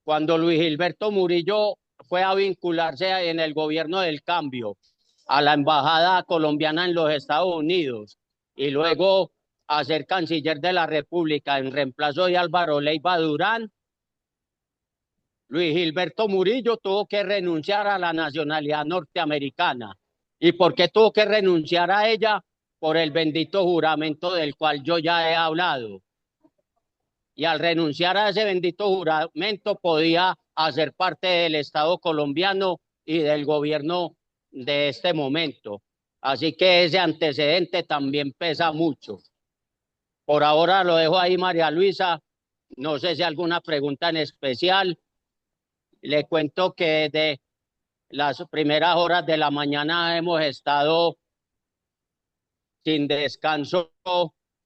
Cuando Luis Gilberto Murillo fue a vincularse en el gobierno del cambio a la embajada colombiana en los Estados Unidos y luego a ser canciller de la República en reemplazo de Álvaro Leiva Durán, Luis Gilberto Murillo tuvo que renunciar a la nacionalidad norteamericana. ¿Y por qué tuvo que renunciar a ella? Por el bendito juramento del cual yo ya he hablado. Y al renunciar a ese bendito juramento podía hacer parte del Estado colombiano y del gobierno de este momento. Así que ese antecedente también pesa mucho. Por ahora lo dejo ahí, María Luisa. No sé si alguna pregunta en especial. Le cuento que desde las primeras horas de la mañana hemos estado sin descanso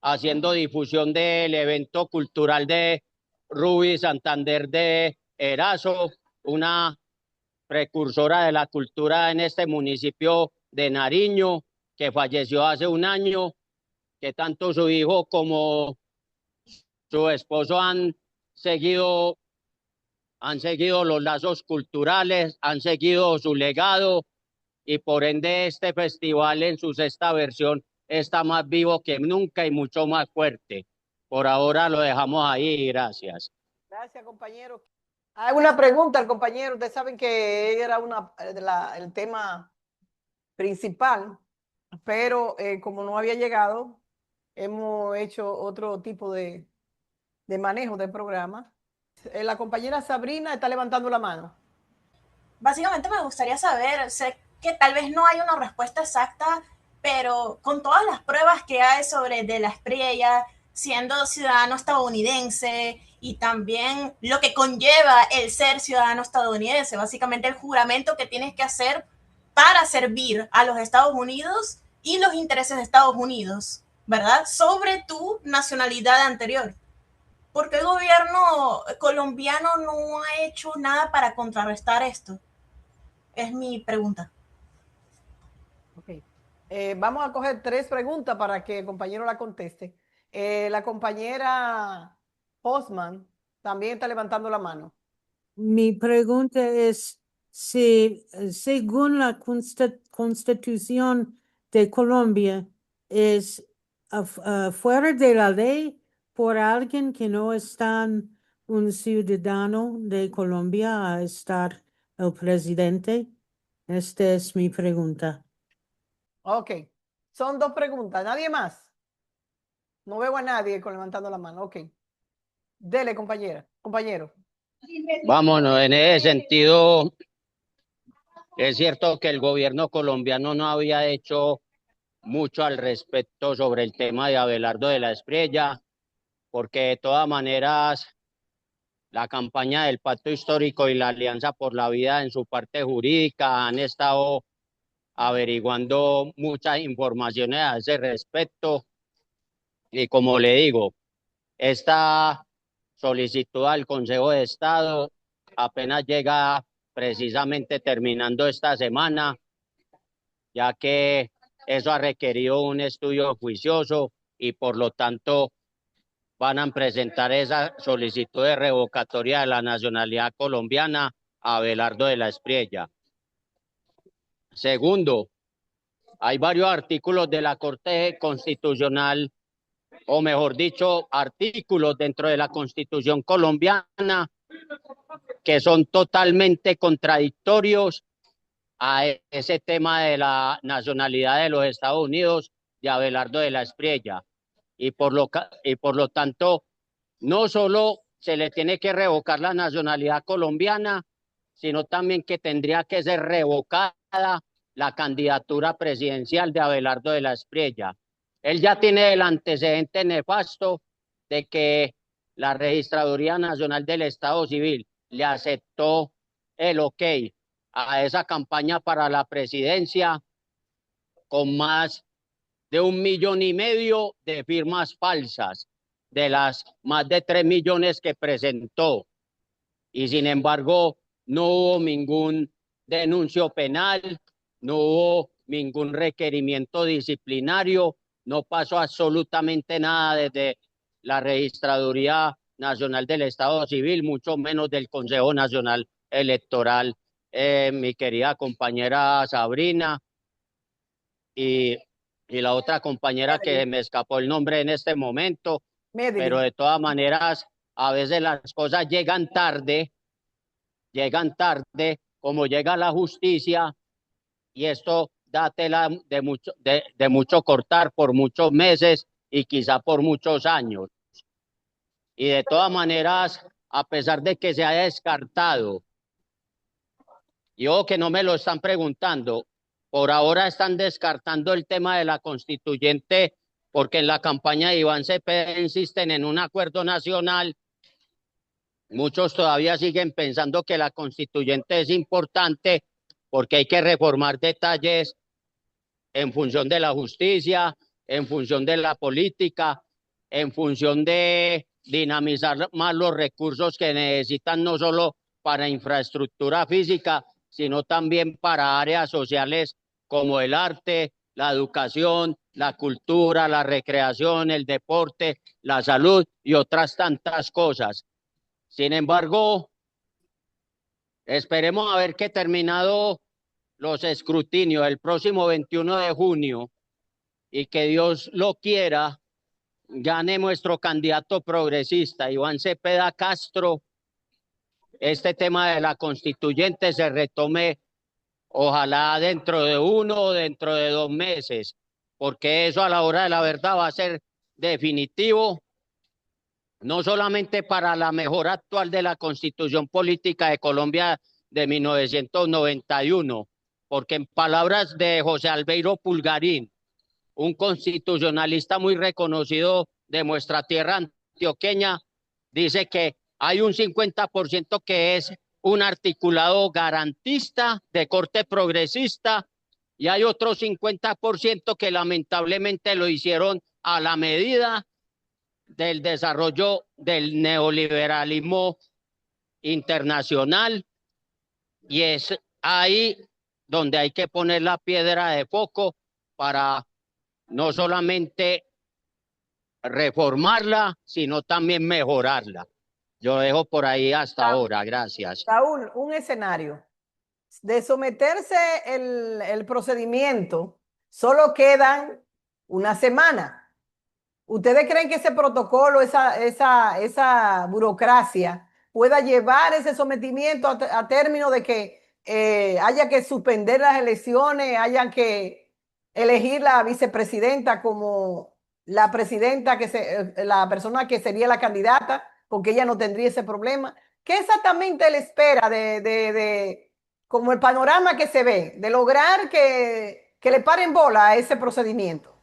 haciendo difusión del evento cultural de Ruby Santander de Erazo, una precursora de la cultura en este municipio de Nariño, que falleció hace un año, que tanto su hijo como su esposo han seguido los lazos culturales, han seguido su legado y por ende este festival en su sexta versión está más vivo que nunca y mucho más fuerte. Por ahora lo dejamos ahí, gracias. Gracias, compañero. Hay una pregunta al compañero. Ustedes saben que era el tema principal, pero como no había llegado, hemos hecho otro tipo de manejo del programa. La compañera Sabrina está levantando la mano. Básicamente me gustaría saber, sé que tal vez no hay una respuesta exacta, pero con todas las pruebas que hay sobre De la Espriella, siendo ciudadano estadounidense y también lo que conlleva el ser ciudadano estadounidense, básicamente el juramento que tienes que hacer para servir a los Estados Unidos y los intereses de Estados Unidos, ¿verdad? Sobre tu nacionalidad anterior. ¿Por qué el gobierno colombiano no ha hecho nada para contrarrestar esto? Es mi pregunta. Okay. Vamos a coger 3 preguntas para que el compañero la conteste. La compañera Osman también está levantando la mano. Mi pregunta es si, según la Constitución de Colombia, es fuera de la ley por alguien que no es un ciudadano de Colombia a estar el presidente. Esta es mi pregunta. Ok. Son 2 preguntas. ¿Nadie más? No veo a nadie levantando la mano. Ok. Dele, compañero. Vámonos, en ese sentido, es cierto que el gobierno colombiano no había hecho mucho al respecto sobre el tema de Abelardo de la Espriella, porque de todas maneras la campaña del Pacto Histórico y la Alianza por la Vida en su parte jurídica han estado averiguando muchas informaciones a ese respecto. Y como le digo, esta solicitud al Consejo de Estado apenas llega precisamente terminando esta semana, ya que eso ha requerido un estudio juicioso y por lo tanto van a presentar esa solicitud de revocatoria de la nacionalidad colombiana a Abelardo de la Espriella. Segundo, hay varios artículos de la Corte Constitucional, o mejor dicho, artículos dentro de la Constitución colombiana que son totalmente contradictorios a ese tema de la nacionalidad de los Estados Unidos de Abelardo de la Espriella. Y por lo tanto, no solo se le tiene que revocar la nacionalidad colombiana, sino también que tendría que ser revocada la candidatura presidencial de Abelardo de la Espriella. Él ya tiene el antecedente nefasto de que la Registraduría Nacional del Estado Civil le aceptó el ok a esa campaña para la presidencia con más de 1,5 millones de firmas falsas, de las más de 3 millones que presentó. y sin embargo no hubo ningún denuncio penal, no hubo ningún requerimiento disciplinario, no pasó absolutamente nada desde la Registraduría Nacional del Estado Civil, mucho menos del Consejo Nacional Electoral, mi querida compañera Sabrina y la otra compañera que me escapó el nombre en este momento, pero de todas maneras, a veces las cosas llegan tarde, como llega la justicia, y esto da tela de mucho cortar por muchos meses y quizá por muchos años. Y de todas maneras, a pesar de que se haya descartado, yo que no me lo están preguntando, por ahora están descartando el tema de la constituyente porque en la campaña de Iván Cepeda insisten en un acuerdo nacional. Muchos todavía siguen pensando que la constituyente es importante porque hay que reformar detalles en función de la justicia, en función de la política, en función de dinamizar más los recursos que necesitan no solo para infraestructura física, sino también para áreas sociales como el arte, la educación, la cultura, la recreación, el deporte, la salud y otras tantas cosas. Sin embargo, esperemos a ver que terminado los escrutinios el próximo 21 de junio y que Dios lo quiera, gane nuestro candidato progresista, Iván Cepeda Castro, este tema de la constituyente se retome, ojalá dentro de 1 o dentro de 2 meses, porque eso a la hora de la verdad va a ser definitivo, no solamente para la mejora actual de la Constitución Política de Colombia de 1991, porque en palabras de José Albeiro Pulgarín, un constitucionalista muy reconocido de nuestra tierra antioqueña, dice que hay un 50% que es un articulado garantista de corte progresista y hay otro 50% que lamentablemente lo hicieron a la medida del desarrollo del neoliberalismo internacional, y es ahí donde hay que poner la piedra de foco para no solamente reformarla, sino también mejorarla. Yo dejo por ahí hasta ahora, gracias. Saúl, un escenario. De someterse el procedimiento, solo quedan una semana. ¿Ustedes creen que ese protocolo, esa burocracia pueda llevar ese sometimiento a término de que haya que suspender las elecciones, haya que elegir la vicepresidenta como la presidenta, la persona que sería la candidata, porque ella no tendría ese problema? ¿Qué exactamente le espera como el panorama que se ve, de lograr que le paren bola a ese procedimiento?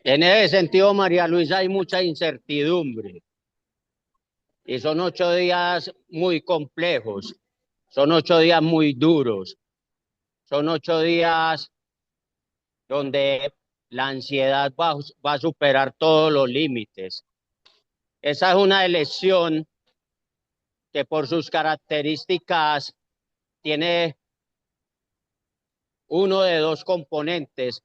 En ese sentido, María Luisa, hay mucha incertidumbre. Y son 8 días muy complejos, son 8 días muy duros, son 8 días donde la ansiedad va a superar todos los límites. Esa es una elección que por sus características tiene uno de 2 componentes.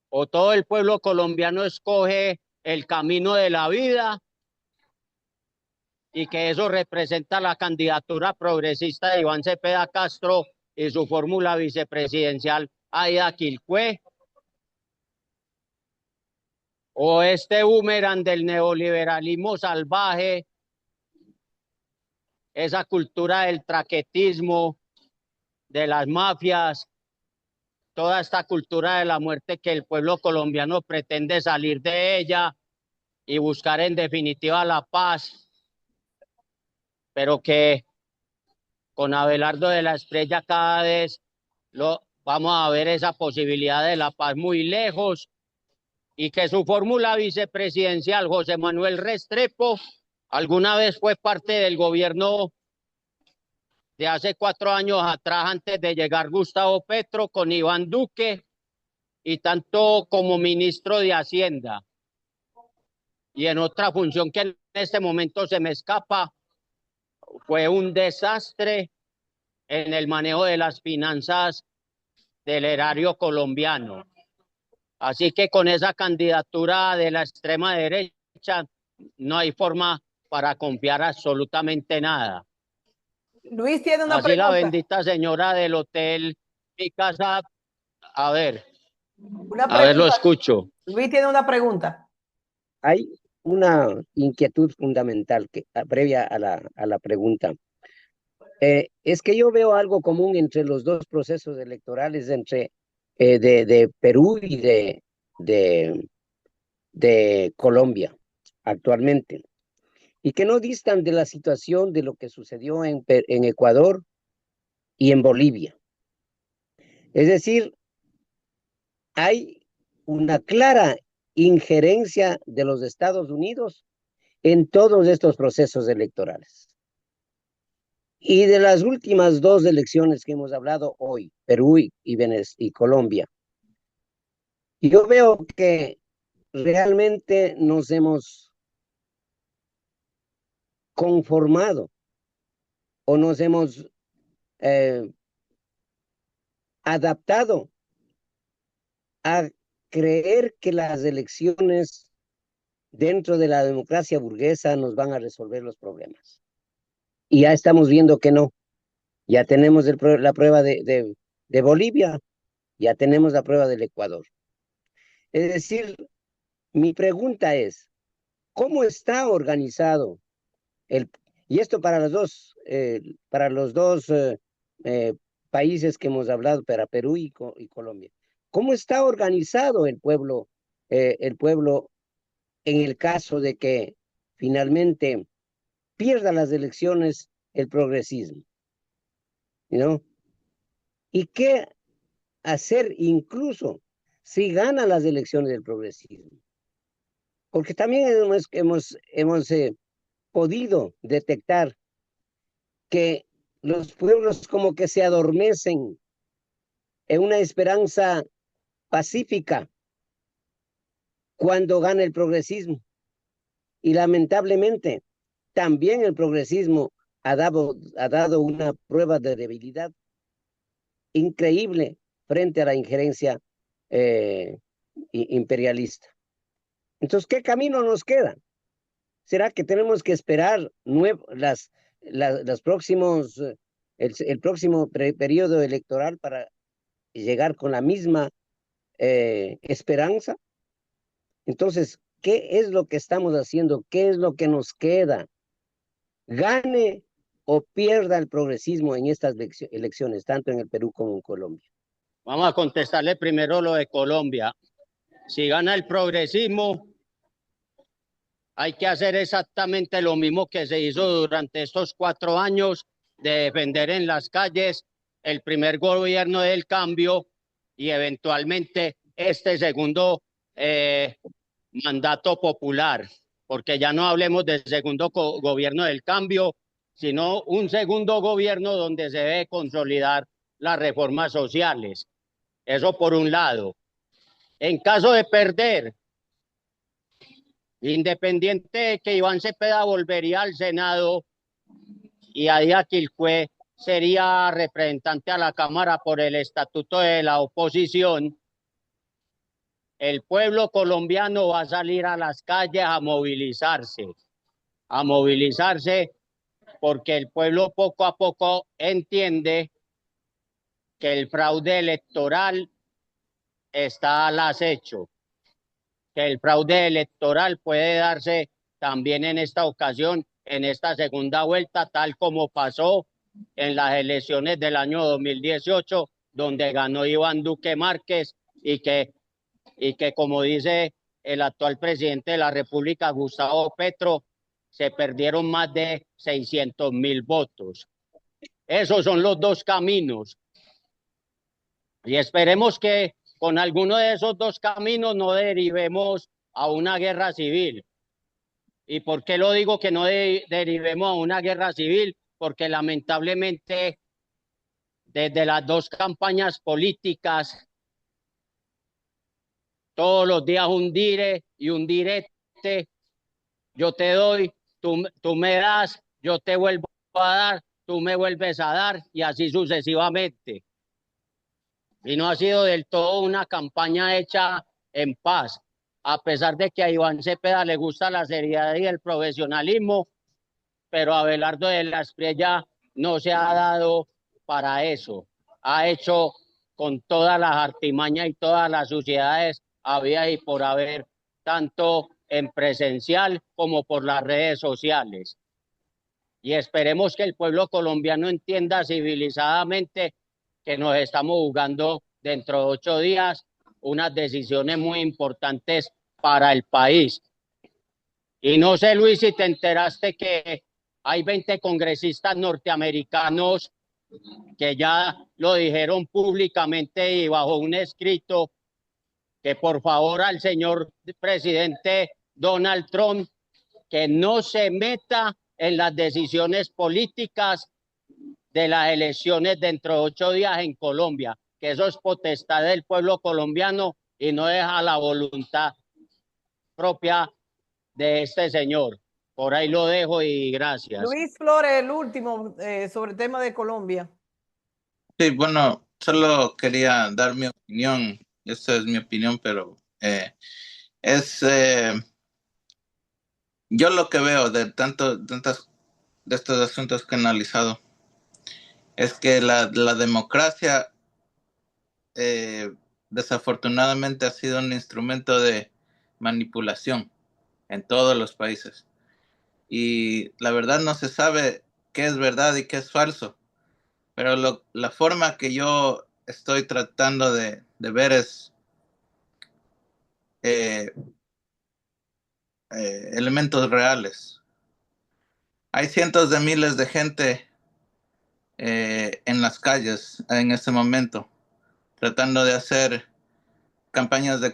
O todo el pueblo colombiano escoge el camino de la vida, y que eso representa la candidatura progresista de Iván Cepeda Castro y su fórmula vicepresidencial Aida Quilpué, o este boomerang del neoliberalismo salvaje, esa cultura del traquetismo, de las mafias, toda esta cultura de la muerte que el pueblo colombiano pretende salir de ella y buscar en definitiva la paz, pero que con Abelardo de la Estrella cada vez vamos a ver esa posibilidad de la paz muy lejos, y que su fórmula vicepresidencial, José Manuel Restrepo, alguna vez fue parte del gobierno de hace 4 años atrás, antes de llegar Gustavo Petro, con Iván Duque, y tanto como ministro de Hacienda. Y en otra función que en este momento se me escapa, fue un desastre en el manejo de las finanzas del erario colombiano. Así que con esa candidatura de la extrema derecha no hay forma para confiar absolutamente nada. Luis tiene una Así la pregunta. bendita señora del hotel Mi Casa, a ver, Una a ver, lo pregunta. escucho. Luis tiene una pregunta. Hay una inquietud fundamental que previa a la pregunta. Es que yo veo algo común entre los dos procesos electorales, entre de Perú y de Colombia actualmente, y que no distan de la situación de lo que sucedió en Ecuador y en Bolivia. Es decir, hay una clara injerencia de los Estados Unidos en todos estos procesos electorales. Y de las últimas dos elecciones que hemos hablado hoy, Perú y Colombia, yo veo que realmente nos hemos conformado o nos hemos adaptado a creer que las elecciones dentro de la democracia burguesa nos van a resolver los problemas. Y ya estamos viendo que no. Ya tenemos la prueba de Bolivia, ya tenemos la prueba del Ecuador. Es decir, mi pregunta es, ¿cómo está organizado y esto para los dos países que hemos hablado, para Perú y Colombia? ¿Cómo está organizado el pueblo en el caso de que finalmente pierda las elecciones el progresismo? ¿No? ¿Y qué hacer incluso si gana las elecciones del progresismo? Porque también hemos podido detectar que los pueblos como que se adormecen en una esperanza pacífica cuando gana el progresismo. Y lamentablemente también el progresismo ha dado una prueba de debilidad increíble frente a la injerencia imperialista. Entonces, ¿qué camino nos queda? ¿Será que tenemos que esperar el próximo periodo electoral para llegar con la misma esperanza? Entonces, ¿qué es lo que estamos haciendo? ¿Qué es lo que nos queda? Gane o pierda el progresismo en estas elecciones, tanto en el Perú como en Colombia. Vamos a contestarle primero lo de Colombia. Si gana el progresismo, hay que hacer exactamente lo mismo que se hizo durante estos 4 años, de defender en las calles el primer gobierno del cambio y eventualmente este segundo mandato popular, porque ya no hablemos del segundo gobierno del cambio, sino un segundo gobierno donde se debe consolidar las reformas sociales. Eso por un lado. En caso de perder, independiente de que Iván Cepeda volvería al Senado y Adia Quilcue sería representante a la Cámara por el estatuto de la oposición, el pueblo colombiano va a salir a las calles a movilizarse porque el pueblo poco a poco entiende que el fraude electoral está al acecho, que el fraude electoral puede darse también en esta ocasión, en esta segunda vuelta, tal como pasó en las elecciones del año 2018, donde ganó Iván Duque Márquez y que como dice el actual presidente de la República, Gustavo Petro, se perdieron más de 600.000 votos. Esos son los dos caminos. Y esperemos que con alguno de esos dos caminos no derivemos a una guerra civil. ¿Y por qué lo digo que no derivemos a una guerra civil? Porque lamentablemente desde las dos campañas políticas, todos los días un dire y un direte, yo te doy, tú me das, yo te vuelvo a dar, tú me vuelves a dar y así sucesivamente. Y no ha sido del todo una campaña hecha en paz. A pesar de que a Iván Cepeda le gusta la seriedad y el profesionalismo, pero Abelardo de la Espriella no se ha dado para eso. Ha hecho con todas las artimañas y todas las suciedades había y por haber, tanto en presencial como por las redes sociales. Y esperemos que el pueblo colombiano entienda civilizadamente que nos estamos jugando dentro de 8 días unas decisiones muy importantes para el país. Y no sé, Luis, si te enteraste que hay 20 congresistas norteamericanos que ya lo dijeron públicamente y bajo un escrito que por favor al señor presidente Donald Trump que no se meta en las decisiones políticas de las elecciones dentro de 8 días en Colombia, que eso es potestad del pueblo colombiano y no es a la voluntad propia de este señor. Por ahí lo dejo y gracias. Luis Flores, el último sobre el tema de Colombia. Sí, bueno, solo quería dar mi opinión. Esta es mi opinión, pero yo lo que veo de tantas de estos asuntos que he analizado es que la democracia desafortunadamente ha sido un instrumento de manipulación en todos los países. Y la verdad no se sabe qué es verdad y qué es falso. Pero la forma que yo estoy tratando de ver es elementos reales. Hay cientos de miles de gente en las calles en este momento, tratando de hacer campañas de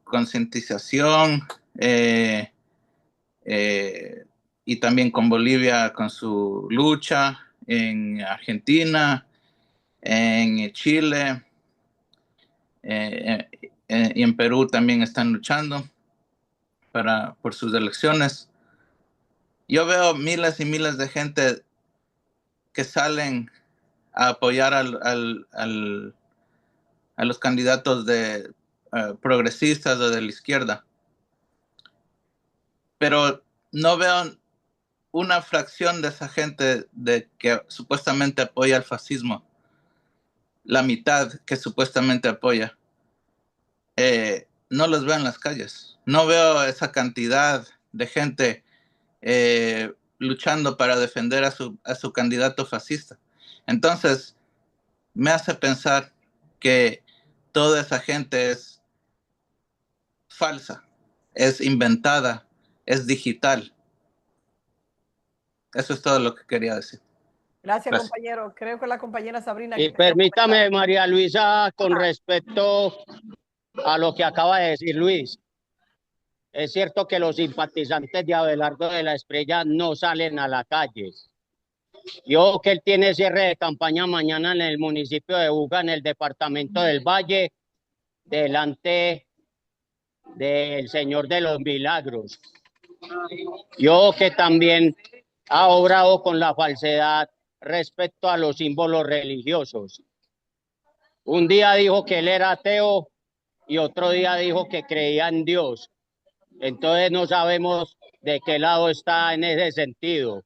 concientización y también con Bolivia con su lucha, en Argentina, en Chile y en Perú también están luchando por sus elecciones. Yo veo miles y miles de gente que salen a apoyar a los candidatos progresistas o de la izquierda. Pero no veo una fracción de esa gente que supuestamente apoya al fascismo, la mitad que supuestamente apoya, no los veo en las calles. No veo esa cantidad de gente luchando para defender a su candidato fascista. Entonces, me hace pensar que toda esa gente es falsa, es inventada, es digital. Eso es todo lo que quería decir. Gracias, compañero. Creo que la compañera Sabrina... Y permítame, María Luisa, con respecto a lo que acaba de decir Luis. Es cierto que los simpatizantes de Abelardo de la Espriella no salen a la calle. Yo que él tiene cierre de campaña mañana en el municipio de Buga, en el departamento del Valle, delante del Señor de los Milagros. Yo que también ha obrado con la falsedad respecto a los símbolos religiosos. Un día dijo que él era ateo y otro día dijo que creía en Dios. Entonces no sabemos de qué lado está en ese sentido.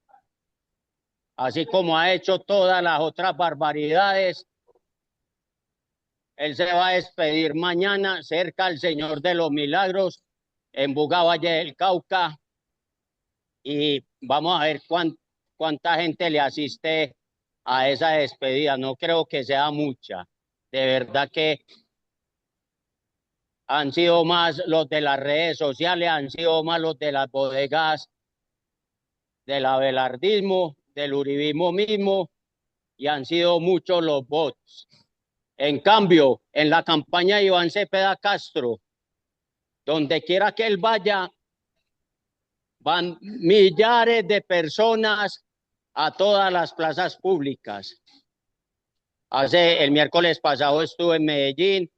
Así como ha hecho todas las otras barbaridades, él se va a despedir mañana cerca al Señor de los Milagros en Buga, Valle del Cauca, y vamos a ver cuánta gente le asiste a esa despedida. No creo que sea mucha. De verdad que han sido más los de las redes sociales, han sido más los de las bodegas del abelardismo, del uribismo mismo, y han sido muchos los bots. En cambio, en la campaña de Iván Cepeda Castro, donde quiera que él vaya, van millares de personas a todas las plazas públicas. El miércoles pasado estuve en Medellín,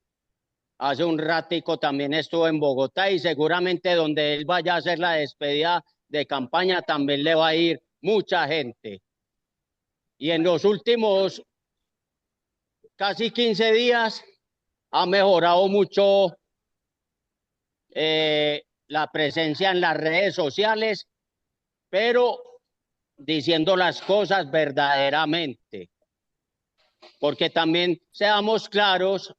hace un ratico también estuve en Bogotá y seguramente donde él vaya a hacer la despedida de campaña también le va a ir mucha gente. y en los últimos casi 15 días ha mejorado mucho la presencia en las redes sociales, pero diciendo las cosas verdaderamente. Porque también seamos claros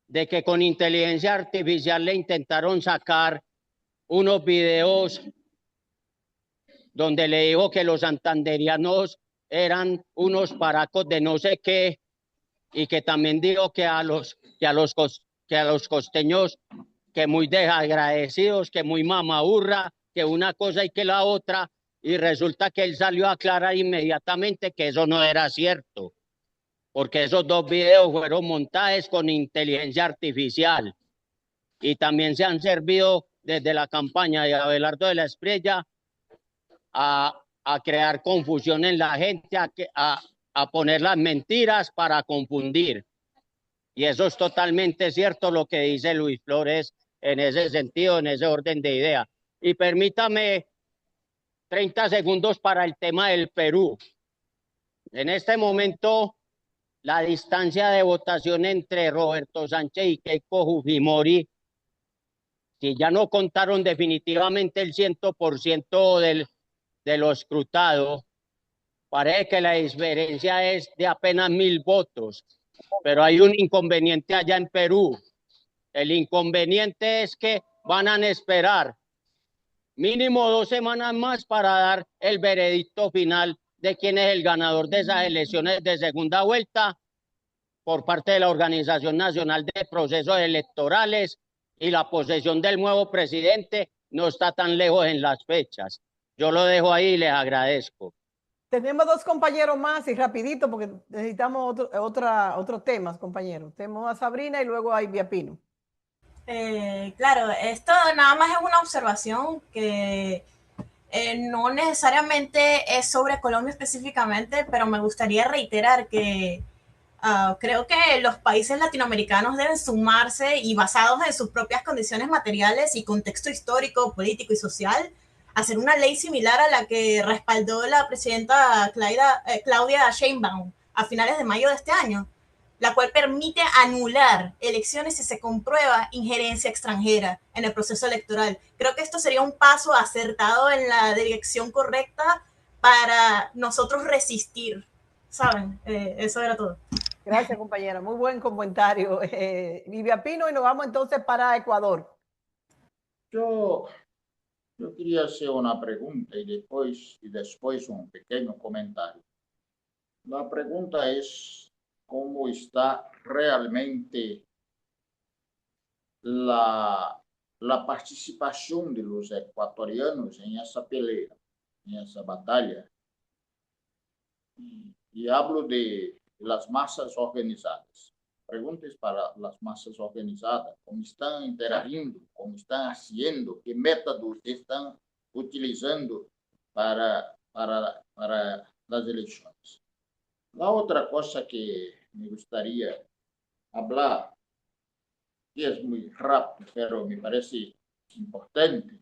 de que con inteligencia artificial le intentaron sacar unos videos donde le dijo que los santanderianos eran unos paracos de no sé qué, y que también dijo que a los costeños que muy desagradecidos, que muy mamaburra, que una cosa y que la otra, y resulta que él salió a aclarar inmediatamente que eso no era cierto, porque esos dos videos fueron montajes con inteligencia artificial, y también se han servido desde la campaña de Abelardo de la Espriella a crear confusión en la gente, a poner las mentiras para confundir. Y eso es totalmente cierto lo que dice Luis Flores en ese sentido, en ese orden de idea. Y permítame 30 segundos para el tema del Perú. En este momento, la distancia de votación entre Roberto Sánchez y Keiko Fujimori, si ya no contaron definitivamente el 100% de lo escrutado, parece que la diferencia es de apenas 1000 votos. Pero hay un inconveniente allá en Perú. El inconveniente es que van a esperar mínimo 2 semanas más para dar el veredicto final de quién es el ganador de esas elecciones de segunda vuelta por parte de la Organización Nacional de Procesos Electorales, y la posesión del nuevo presidente no está tan lejos en las fechas. Yo lo dejo ahí y les agradezco. Tenemos 2 compañeros más y rapidito porque necesitamos otros temas, compañeros. Tenemos a Sabrina y luego a Ivia Pino. Claro, esto nada más es una observación que no necesariamente es sobre Colombia específicamente, pero me gustaría reiterar que creo que los países latinoamericanos deben sumarse y basados en sus propias condiciones materiales y contexto histórico, político y social, hacer una ley similar a la que respaldó la presidenta Claudia Sheinbaum a finales de mayo de este año, la cual permite anular elecciones si se comprueba injerencia extranjera en el proceso electoral. Creo que esto sería un paso acertado en la dirección correcta para nosotros resistir, ¿saben? Eso era todo. Gracias, compañera. Muy buen comentario. Ivia Pino, y nos vamos entonces para Ecuador. Yo quería hacer una pregunta y después un pequeño comentario. La pregunta es cómo está realmente la participación de los ecuatorianos en esa pelea, en esa batalla. Y hablo de las masas organizadas. Preguntas para las masas organizadas, cómo están interagiendo, cómo están haciendo, qué métodos están utilizando para las elecciones. La otra cosa que me gustaría hablar, que es muy rápido, pero me parece importante,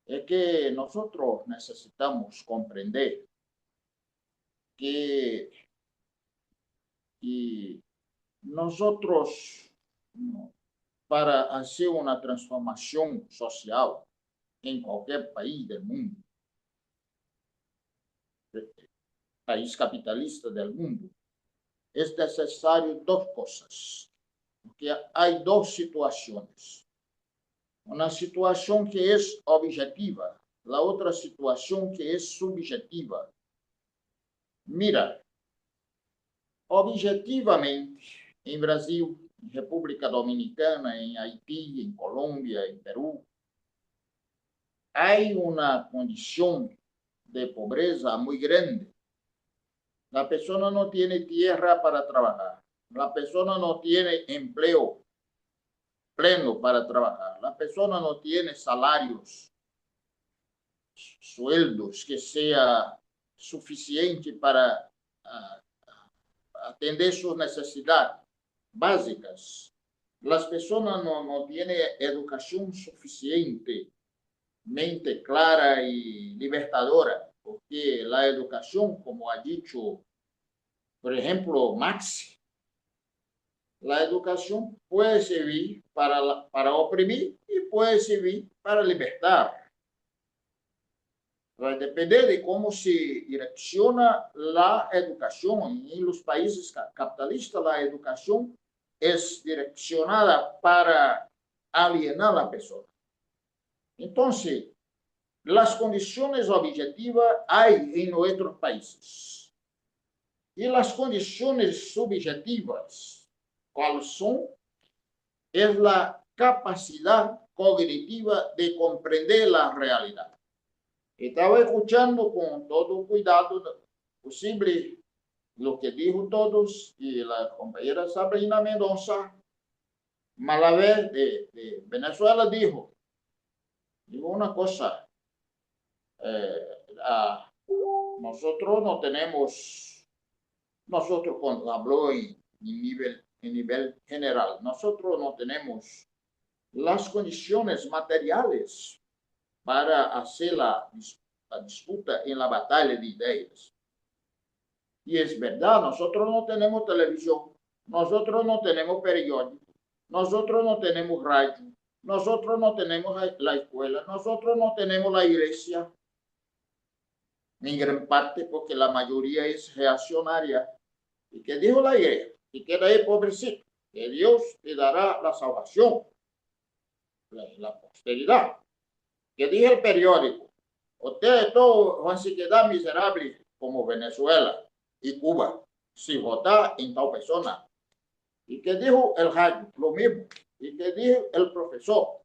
es que nosotros necesitamos comprender que nosotros, para hacer una transformación social en cualquier país del mundo, país capitalista del mundo, es necesario 2 cosas. Porque hay 2 situaciones. Una situación que es objetiva, la otra situación que es subjetiva. Mira, objetivamente, en Brasil, en República Dominicana, en Haití, en Colombia, en Perú, hay una condición de pobreza muy grande. La persona no tiene tierra para trabajar. La persona no tiene empleo pleno para trabajar. La persona no tiene salarios, sueldos que sea suficiente para atender sus necesidades básicas. Las personas no tienen educación suficientemente clara y libertadora porque la educación, como ha dicho, por ejemplo, Maxi, la educación puede servir para oprimir y puede servir para libertar. Va a depender de cómo se direcciona la educación. En los países capitalistas, la educación es direccionada para alienar a la persona. Entonces, las condiciones objetivas hay en nuestros países. Y las condiciones subjetivas, ¿cuáles son? Es la capacidad cognitiva de comprender la realidad. Estaba escuchando con todo cuidado posible lo que dijo todos y la compañera Sabrina Mendoza Malavé de Venezuela dijo una cosa, nosotros no tenemos, nosotros cuando habló en nivel general, nosotros no tenemos las condiciones materiales para hacer la disputa en la batalla de ideas. Y es verdad, nosotros no tenemos televisión, nosotros no tenemos periódico, nosotros no tenemos radio, nosotros no tenemos la escuela, nosotros no tenemos la iglesia, en gran parte porque la mayoría es reaccionaria. ¿Y qué dijo la iglesia? Y queda ahí, pobrecito, que Dios te dará la salvación, la posteridad. ¿Qué dice el periódico? Ustedes todos van a quedar miserables como Venezuela y Cuba si votar en tal persona. ¿Y qué dijo el radio? Lo mismo. ¿Y qué dijo el profesor?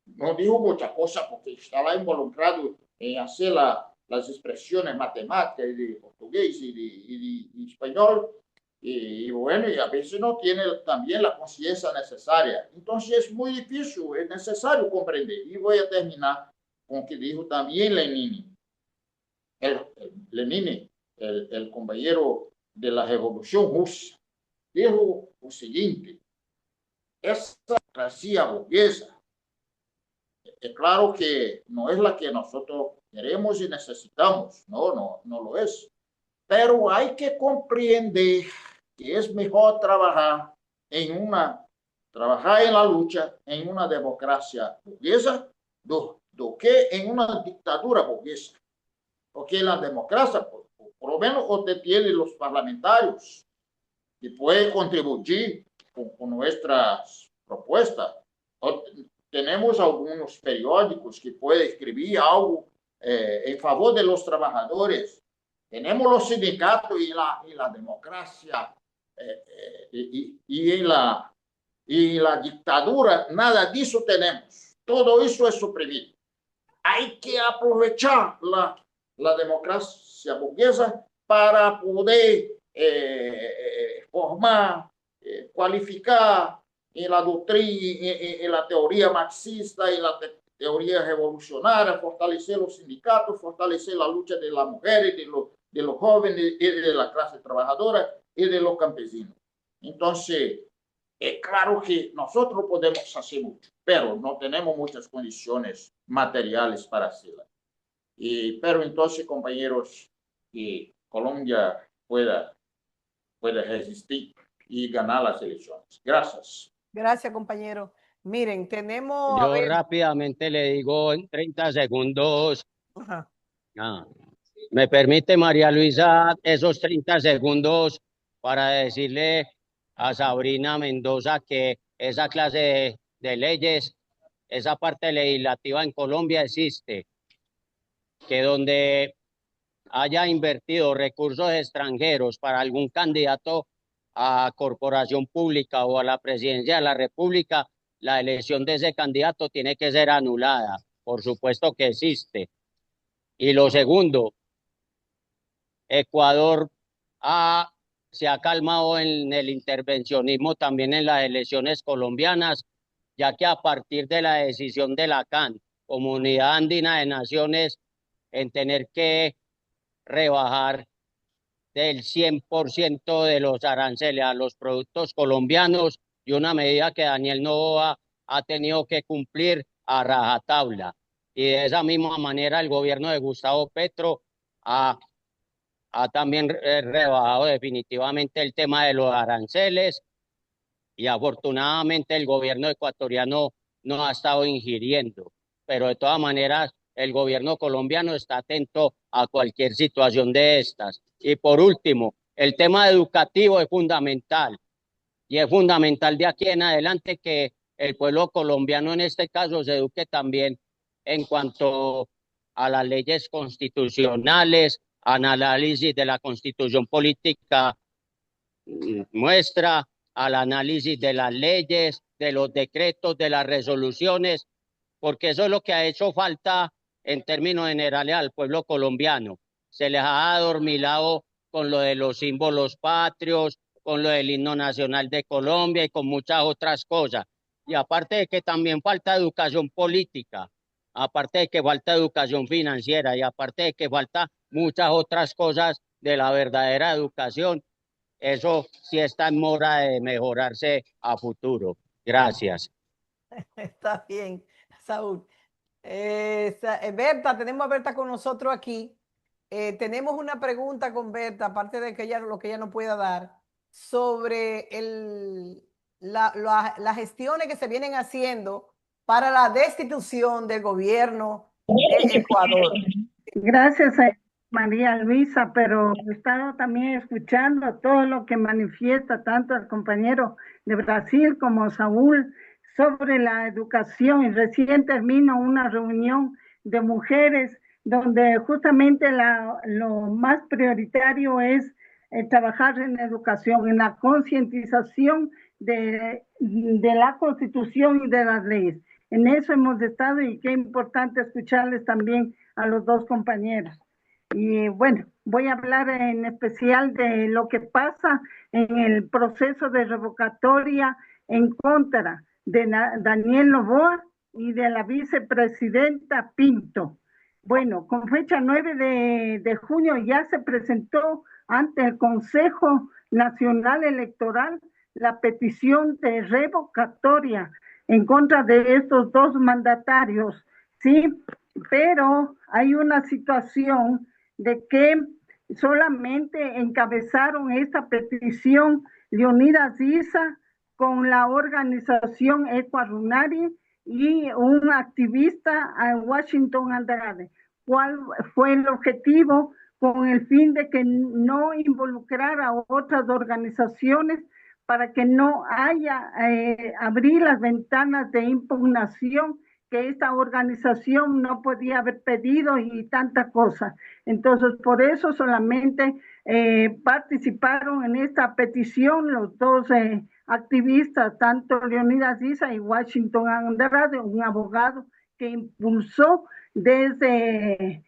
No dijo muchas cosas porque estaba involucrado en hacer las expresiones matemáticas de portugués y de español. Y bueno, y a veces no tiene también la conciencia necesaria. Entonces es muy difícil, es necesario comprender. Y voy a terminar con lo que dijo también Lenin. Lenin, el compañero de la Revolución Rusa, dijo lo siguiente: esa democracia burguesa, es claro que no es la que nosotros queremos y necesitamos, no lo es. Pero hay que comprender que es mejor trabajar en la lucha en una democracia burguesa do que en una dictadura burguesa. Porque en la democracia, por lo menos, usted tiene los parlamentarios que pueden contribuir con nuestras propuestas. Tenemos algunos periódicos que pueden escribir algo en favor de los trabajadores. Tenemos los sindicatos y la democracia y en la dictadura, nada de eso tenemos. Todo eso es suprimido. Hay que aprovechar la democracia burguesa para poder formar, cualificar en la doctrina, en la teoría marxista, en la teoría revolucionaria, fortalecer los sindicatos, fortalecer la lucha de las mujeres, de los jóvenes, y de la clase trabajadora y de los campesinos. Entonces, es claro que nosotros podemos hacer mucho, pero no tenemos muchas condiciones materiales para hacerlo. Pero entonces, compañeros, que Colombia pueda resistir y ganar las elecciones. Gracias. Gracias, compañero. Miren, tenemos... Yo rápidamente le digo en 30 segundos. Ajá. ¿Me permite, María Luisa, esos 30 segundos para decirle a Sabrina Mendoza que esa clase de leyes, esa parte legislativa en Colombia existe? Que donde haya invertido recursos extranjeros para algún candidato a corporación pública o a la presidencia de la República, la elección de ese candidato tiene que ser anulada. Por supuesto que existe. Y lo segundo, Ecuador se ha calmado en el intervencionismo también en las elecciones colombianas, ya que a partir de la decisión de la CAN, Comunidad Andina de Naciones, en tener que rebajar del 100% de los aranceles a los productos colombianos, y una medida que Daniel Noboa ha tenido que cumplir a rajatabla. y de esa misma manera el gobierno de Gustavo Petro ha también rebajado definitivamente el tema de los aranceles, y afortunadamente el gobierno ecuatoriano no ha estado ingiriendo, pero de todas maneras el gobierno colombiano está atento a cualquier situación de estas. Y por último, el tema educativo es fundamental, y es fundamental de aquí en adelante que el pueblo colombiano en este caso se eduque también en cuanto a las leyes constitucionales, análisis de la constitución política muestra, al análisis de las leyes, de los decretos, de las resoluciones, porque eso es lo que ha hecho falta en términos generales al pueblo colombiano. Se les ha adormilado con lo de los símbolos patrios, con lo del himno nacional de Colombia y con muchas otras cosas. Y aparte de que también falta educación política, aparte de que falta educación financiera y aparte de que falta muchas otras cosas de la verdadera educación, eso sí está en mora de mejorarse a futuro. Gracias. Está bien, Saúl. Berta, tenemos a Berta con nosotros aquí. Tenemos una pregunta con Berta, aparte de que ella, lo que ella nos pueda dar, sobre las gestiones que se vienen haciendo para la destitución del gobierno de Ecuador. Gracias, María Luisa, pero he estado también escuchando todo lo que manifiesta tanto el compañero de Brasil como Saúl sobre la educación. Y recién termino una reunión de mujeres donde justamente lo más prioritario es trabajar en educación, en la concientización de la Constitución y de las leyes. En eso hemos estado y qué importante escucharles también a los dos compañeros. Y bueno, voy a hablar en especial de lo que pasa en el proceso de revocatoria en contra de Daniel Noboa y de la vicepresidenta Pinto. Bueno, con fecha 9 de junio ya se presentó ante el Consejo Nacional Electoral la petición de revocatoria en contra de estos dos mandatarios, ¿sí? Pero hay una situación de que solamente encabezaron esta petición Leonidas Issa con la organización Ecuarunari y un activista en Washington Andrade. ¿Cuál fue el objetivo? Con el fin de que no involucrara a otras organizaciones para que no haya abrir las ventanas de impugnación que esta organización no podía haber pedido y tanta cosa. Entonces, por eso solamente participaron en esta petición los dos activistas, tanto Leonidas Issa y Washington Andrade, un abogado que impulsó desde,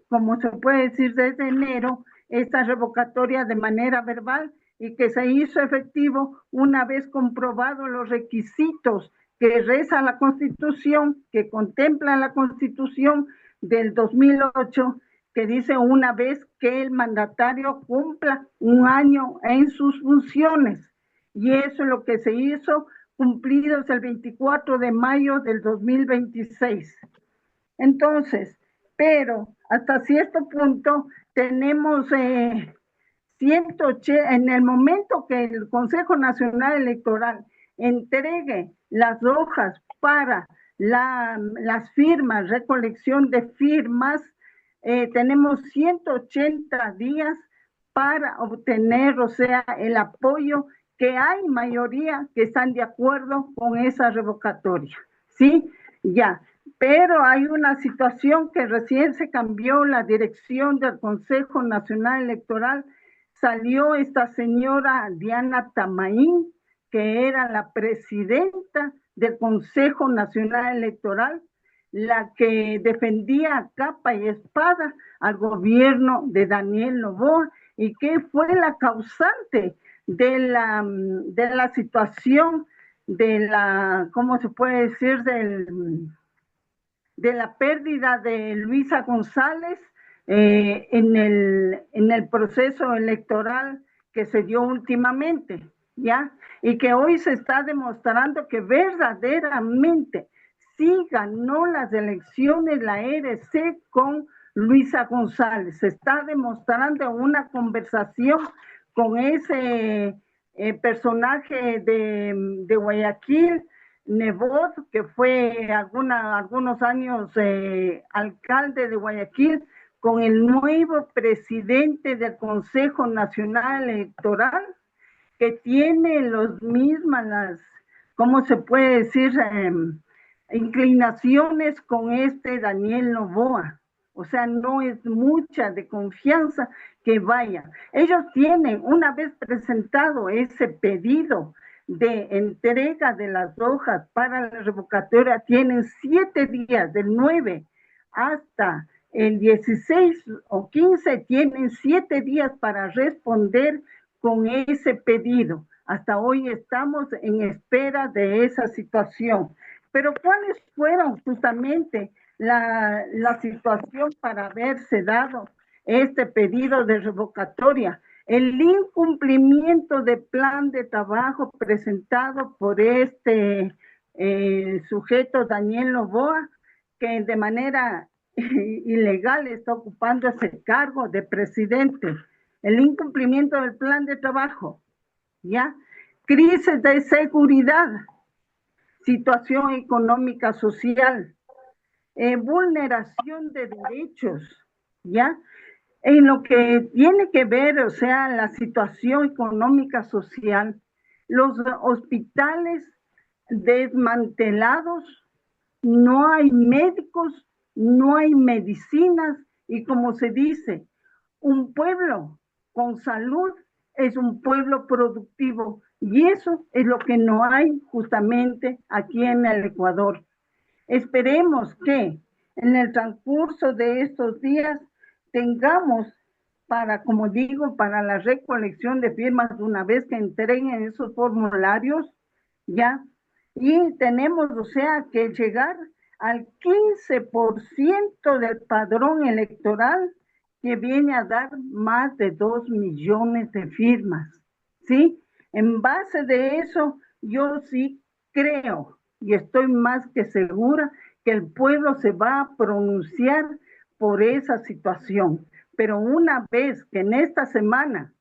como se puede decir, desde enero, esta revocatoria de manera verbal y que se hizo efectivo una vez comprobados los requisitos que reza la Constitución, que contempla la Constitución del 2008, que dice una vez que el mandatario cumpla un año en sus funciones. Y eso es lo que se hizo, cumplidos el 24 de mayo del 2026. Entonces, pero hasta cierto punto tenemos 180, en el momento que el Consejo Nacional Electoral entregue las hojas para las firmas, recolección de firmas, tenemos 180 días para obtener, o sea, el apoyo, que hay mayoría que están de acuerdo con esa revocatoria, ¿sí? Ya, pero hay una situación que recién se cambió la dirección del Consejo Nacional Electoral. Salió esta señora Diana Tamaín, que era la presidenta del Consejo Nacional Electoral, la que defendía a capa y espada al gobierno de Daniel Noboa y que fue la causante de la situación, de la, ¿cómo se puede decir?, de la pérdida de Luisa González en el proceso electoral que se dio últimamente, ¿ya? Y que hoy se está demostrando que verdaderamente sí ganó las elecciones la ERC con Luisa González. Se está demostrando una conversación con ese personaje de Guayaquil, Nebot, que fue algunos años alcalde de Guayaquil, con el nuevo presidente del Consejo Nacional Electoral, que tiene ¿cómo se puede decir? Inclinaciones con este Daniel Noboa. O sea, no es mucha de confianza que vaya. Ellos tienen, una vez presentado ese pedido de entrega de las hojas para la revocatoria, tienen 7 días, del 9 hasta el 16 o 15, tienen 7 días para responder con ese pedido. Hasta hoy estamos en espera de esa situación. Pero ¿cuáles fueron justamente la situación para haberse dado este pedido de revocatoria? El incumplimiento del plan de trabajo presentado por este sujeto Daniel Noboa, que de manera ilegal está ocupando ese cargo de presidente. El incumplimiento del plan de trabajo, ¿ya? Crisis de seguridad, situación económica social, vulneración de derechos, ¿ya? En lo que tiene que ver, o sea, la situación económica social, los hospitales desmantelados, no hay médicos, no hay medicinas, y como se dice, un pueblo con salud es un pueblo productivo, y eso es lo que no hay justamente aquí en el Ecuador. Esperemos que en el transcurso de estos días tengamos como digo, para la recolección de firmas, una vez que entreguen esos formularios, ya, y tenemos, o sea, que llegar al 15% del padrón electoral, que viene a dar más de 2 millones de firmas, ¿sí? En base de eso, yo sí creo y estoy más que segura que el pueblo se va a pronunciar por esa situación. Pero una vez que en esta semana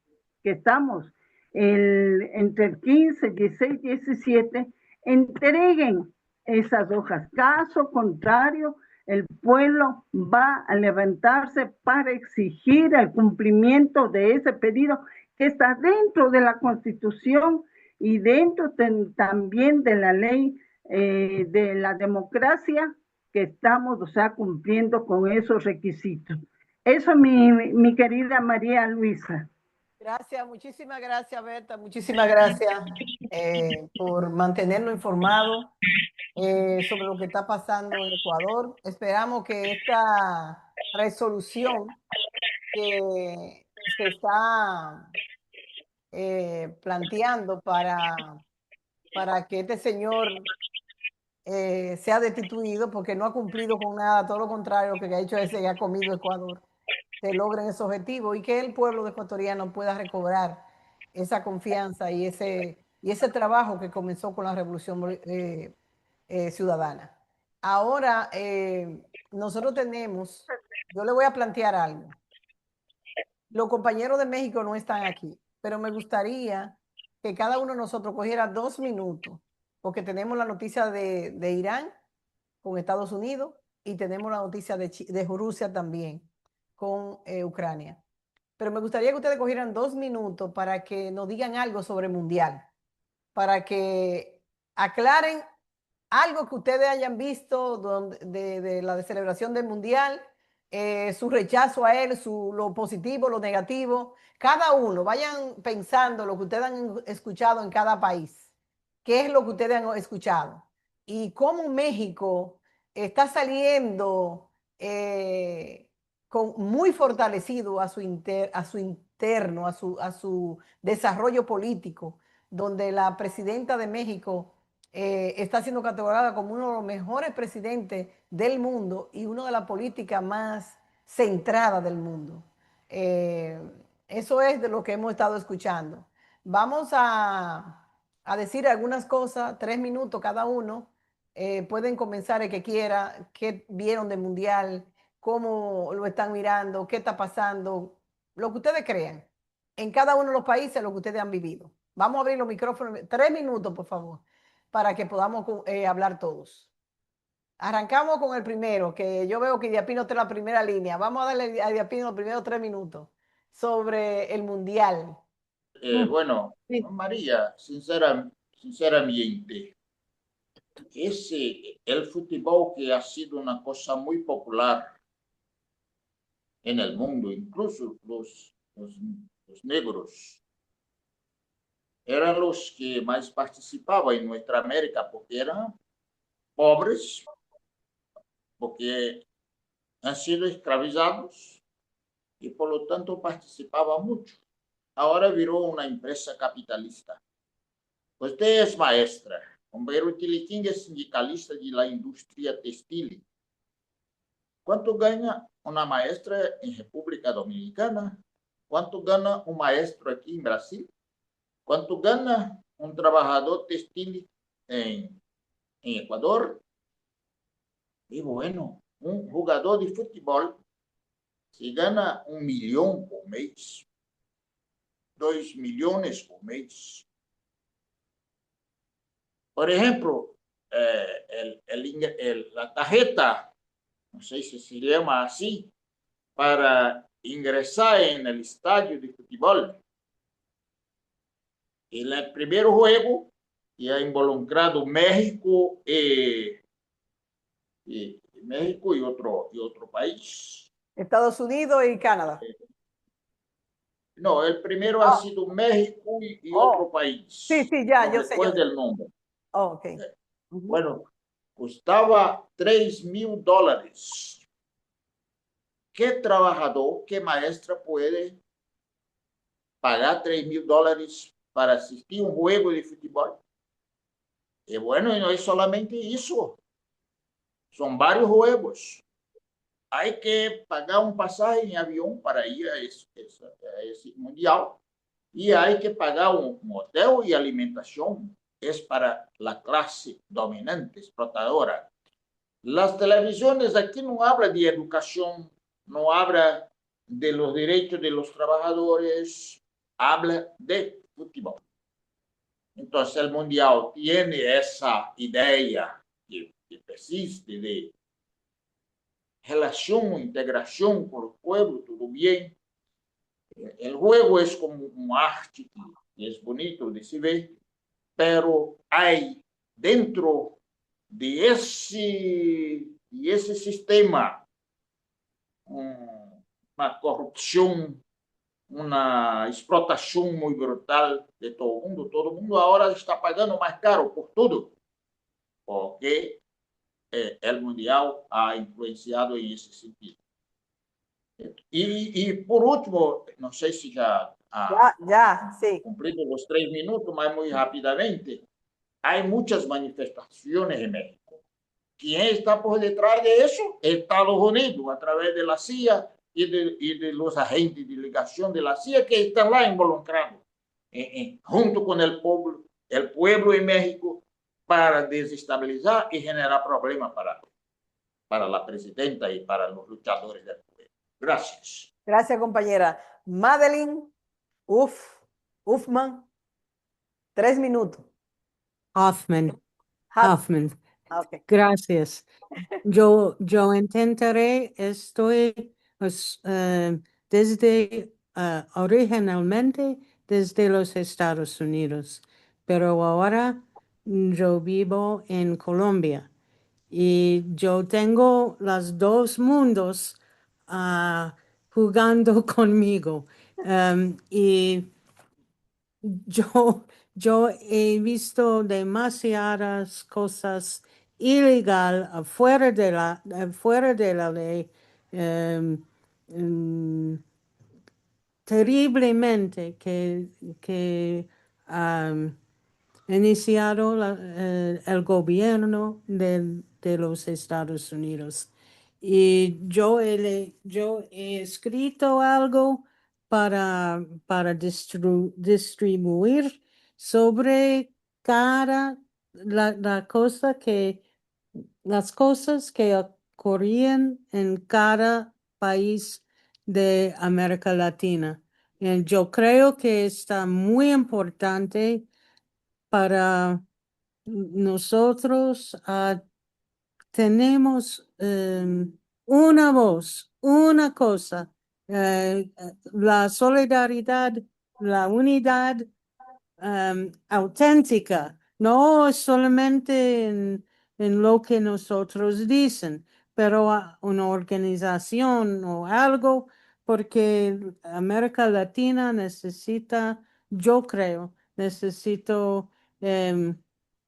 que estamos entre el 15, 16, 17, entreguen esas hojas. Caso contrario, el pueblo va a levantarse para exigir el cumplimiento de ese pedido que está dentro de la Constitución y dentro también de la ley de la democracia, que estamos, o sea, cumpliendo con esos requisitos. Eso, mi querida María Luisa. Gracias, muchísimas gracias, Berta. Muchísimas gracias por mantenernos informados sobre lo que está pasando en Ecuador. Esperamos que esta resolución que se está planteando para que este señor sea destituido, porque no ha cumplido con nada, todo lo contrario, lo que ha hecho es que ha comido Ecuador, se logren ese objetivo y que el pueblo ecuatoriano pueda recobrar esa confianza y ese trabajo que comenzó con la revolución ciudadana. Ahora, nosotros yo le voy a plantear algo. Los compañeros de México no están aquí, pero me gustaría que cada uno de nosotros cogiera 2 minutos, porque tenemos la noticia de Irán con Estados Unidos y tenemos la noticia de Rusia también con Ucrania. Pero me gustaría que ustedes cogieran 2 minutos para que nos digan algo sobre el Mundial, para que aclaren algo que ustedes hayan visto de la celebración del Mundial, su rechazo a él, lo positivo, lo negativo. Cada uno, vayan pensando lo que ustedes han escuchado en cada país. ¿Qué es lo que ustedes han escuchado? Y cómo México está saliendo muy fortalecido a su interno, a su desarrollo político, donde la presidenta de México está siendo catalogada como uno de los mejores presidentes del mundo y una de las políticas más centradas del mundo. Eso es de lo que hemos estado escuchando. Vamos a decir algunas cosas, 3 minutos cada uno, pueden comenzar el que quiera, qué vieron del mundial, cómo lo están mirando, qué está pasando, lo que ustedes crean. En cada uno de los países, lo que ustedes han vivido. Vamos a abrir los micrófonos, 3 minutos, por favor, para que podamos hablar todos. Arrancamos con el primero, que yo veo que Diapino está en la primera línea. Vamos a darle a Diapino los primeros 3 minutos sobre el mundial. Bueno, Sí. María, sinceramente, el fútbol que ha sido una cosa muy popular en el mundo, incluso los negros eran los que más participaban en nuestra América porque eran pobres, porque han sido esclavizados y por lo tanto participaban mucho. Ahora viró una empresa capitalista. Usted es maestra, Humberto Tiliquín es sindicalista de la industria textil. ¿Cuánto gana una maestra en República Dominicana? ¿Cuánto gana un maestro aquí en Brasil? ¿Cuánto gana un trabajador textil en Ecuador? Y bueno, un jugador de fútbol se gana 1 millón por mes, 2 millones por mes. Por ejemplo, la tarjeta, no sé si se llama así, para ingresar en el estadio de fútbol. En el primer juego y ha involucrado México y otro país. Estados Unidos y Canadá. No, el primero ha sido México y otro país. Sí, ya, no yo sé. recuerdo el nombre. Ok. Bueno, costaba $3,000. ¿Qué trabajador, qué maestra puede pagar $3,000 para asistir a un juego de fútbol? Y bueno, y no es solamente eso. Son varios juegos. Hay que pagar un pasaje en avión para ir a ese mundial. Y hay que pagar un hotel y alimentación. Es para la clase dominante, explotadora. Las televisiones aquí no hablan de educación, no hablan de los derechos de los trabajadores, habla de fútbol. Entonces el mundial tiene esa idea que persiste de relación, integración con los pueblos, todo bien. El juego es como un arte que es bonito de se ver, pero hay dentro de ese sistema una corrupción, una explotación muy brutal de todo el mundo. Todo el mundo ahora está pagando más caro por todo, porque el mundial ha influenciado en ese sentido. Y por último, no sé si ya sí. cumplido los 3 minutos, mas muy rápidamente, hay muchas manifestaciones en México. ¿Quién está por detrás de eso? Estados Unidos, a través de la CIA y de los agentes de delegación de la CIA que están lá involucrados, junto con el pueblo en México, para desestabilizar y generar problemas para la presidenta y para los luchadores del pueblo. Gracias. Gracias, compañera. Madeline Uffman, 3 minutos. Hoffman. Okay. Gracias. Yo intentaré, desde originalmente desde los Estados Unidos, pero ahora yo vivo en Colombia y yo tengo los dos mundos jugando conmigo. Y yo he visto demasiadas cosas ilegal afuera de la ley, terriblemente que iniciado el gobierno de los Estados Unidos. Y yo he escrito algo para distribuir sobre la cosa que las cosas que ocurrían en cada país de América Latina. Y yo creo que está muy importante para nosotros. Tenemos una voz, una cosa, la solidaridad, la unidad auténtica, no solamente en lo que nosotros dicen, pero a una organización o algo, porque América Latina necesita, yo creo, necesito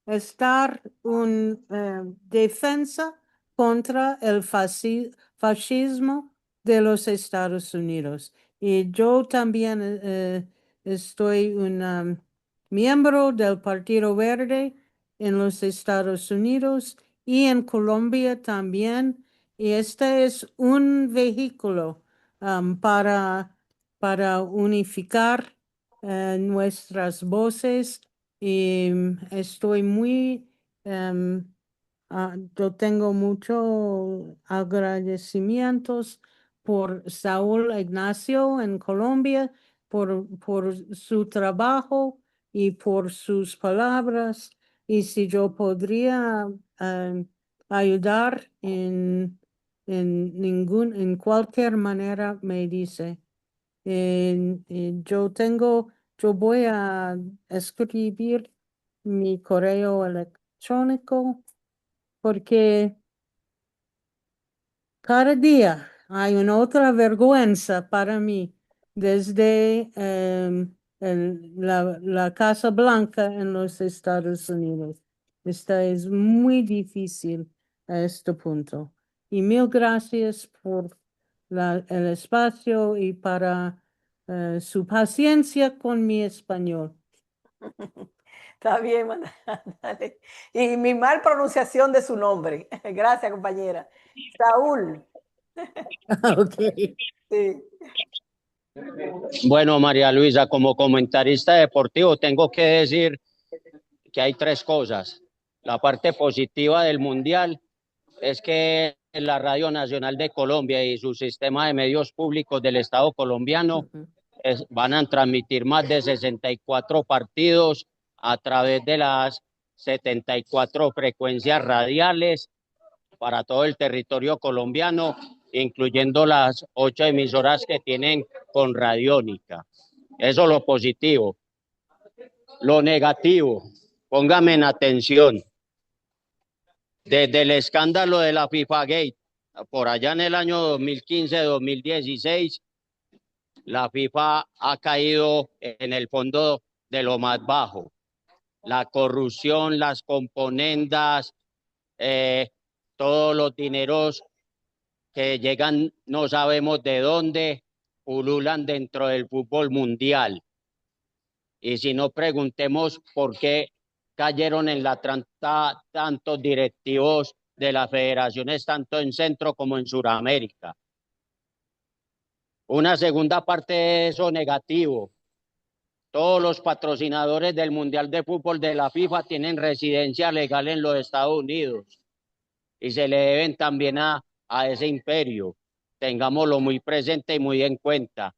estar en defensa contra el fascismo de los Estados Unidos. Y yo también estoy una miembro del Partido Verde en los Estados Unidos y en Colombia también. Y este es un vehículo para unificar nuestras voces. Y estoy muy, yo tengo muchos agradecimientos por Saúl Ignacio en Colombia, por su trabajo y por sus palabras. Y si yo podría ayudar en cualquier manera, me dice. Yo voy a escribir mi correo electrónico porque cada día hay una otra vergüenza para mí desde la Casa Blanca en los Estados Unidos. Esta es muy difícil a este punto. Y mil gracias por el espacio y para su paciencia con mi español. Está bien, dale. Y mi mal pronunciación de su nombre. Gracias, compañera. Saúl. Ok. Sí. Bueno, María Luisa, como comentarista deportivo, tengo que decir que hay tres cosas. La parte positiva del Mundial es que la Radio Nacional de Colombia y su sistema de medios públicos del Estado colombiano van a transmitir más de 64 partidos a través de las 74 frecuencias radiales para todo el territorio colombiano, incluyendo las 8 emisoras que tienen con Radiónica. Eso es lo positivo. Lo negativo, póngame en atención. Desde el escándalo de la FIFA Gate, por allá en el año 2015-2016, la FIFA ha caído en el fondo de lo más bajo. La corrupción, las componendas, todos los dineros que llegan no sabemos de dónde, pululan dentro del fútbol mundial. Y si no, preguntemos por qué cayeron en la trampa tantos directivos de las federaciones, tanto en Centro como en Sudamérica. Una segunda parte de eso negativo. Todos los patrocinadores del Mundial de Fútbol de la FIFA tienen residencia legal en los Estados Unidos y se le deben también a ese imperio. Tengámoslo muy presente y muy en cuenta.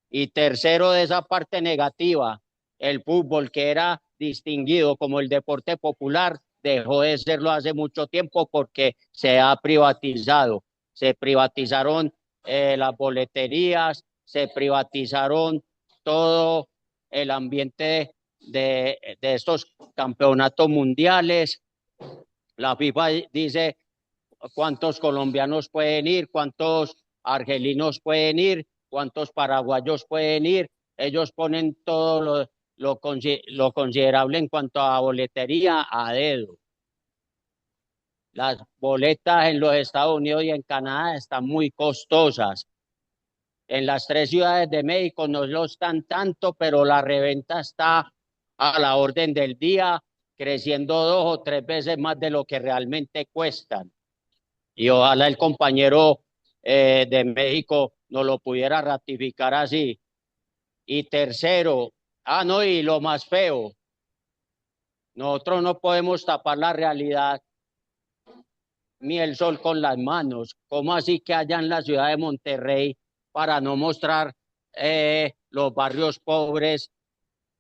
Y tercero de esa parte negativa, el fútbol, que era distinguido como el deporte popular, dejó de serlo hace mucho tiempo porque se ha privatizado. Se privatizaron las boleterías, se privatizaron todo el ambiente de estos campeonatos mundiales. La FIFA dice cuántos colombianos pueden ir, cuántos argelinos pueden ir, cuántos paraguayos pueden ir. Ellos ponen todo lo considerable en cuanto a boletería a dedo. Las boletas en los Estados Unidos y en Canadá están muy costosas. En las 3 ciudades de México no lo están tanto, pero la reventa está a la orden del día, creciendo 2 o 3 veces más de lo que realmente cuestan. Y ojalá el compañero de México nos lo pudiera ratificar así. Y tercero, no, y lo más feo, nosotros no podemos tapar la realidad miel sol con las manos. ¿Cómo así que allá en la ciudad de Monterrey, para no mostrar los barrios pobres,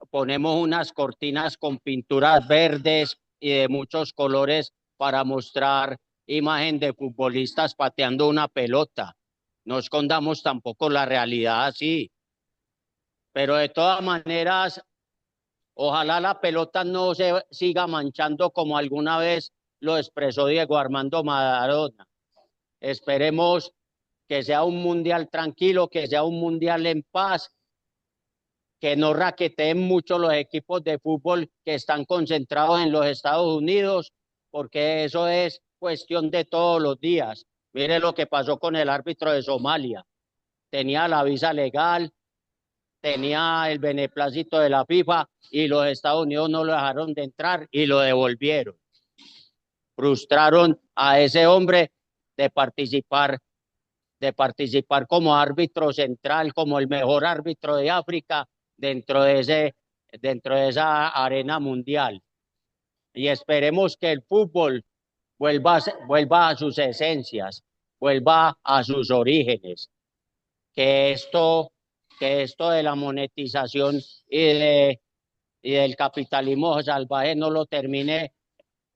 ponemos unas cortinas con pinturas verdes y de muchos colores para mostrar imagen de futbolistas pateando una pelota? No escondamos tampoco la realidad así. Pero de todas maneras, ojalá la pelota no se siga manchando como alguna vez lo expresó Diego Armando Maradona. Esperemos que sea un mundial tranquilo, que sea un mundial en paz, que no raqueteen mucho los equipos de fútbol que están concentrados en los Estados Unidos, porque eso es cuestión de todos los días. Mire lo que pasó con el árbitro de Somalia. Tenía la visa legal, tenía el beneplácito de la FIFA y los Estados Unidos no lo dejaron de entrar y lo devolvieron. Frustraron a ese hombre de participar como árbitro central, como el mejor árbitro de África dentro de esa arena mundial. Y esperemos que el fútbol vuelva a sus esencias, vuelva a sus orígenes, que esto de la monetización y del capitalismo salvaje no lo termine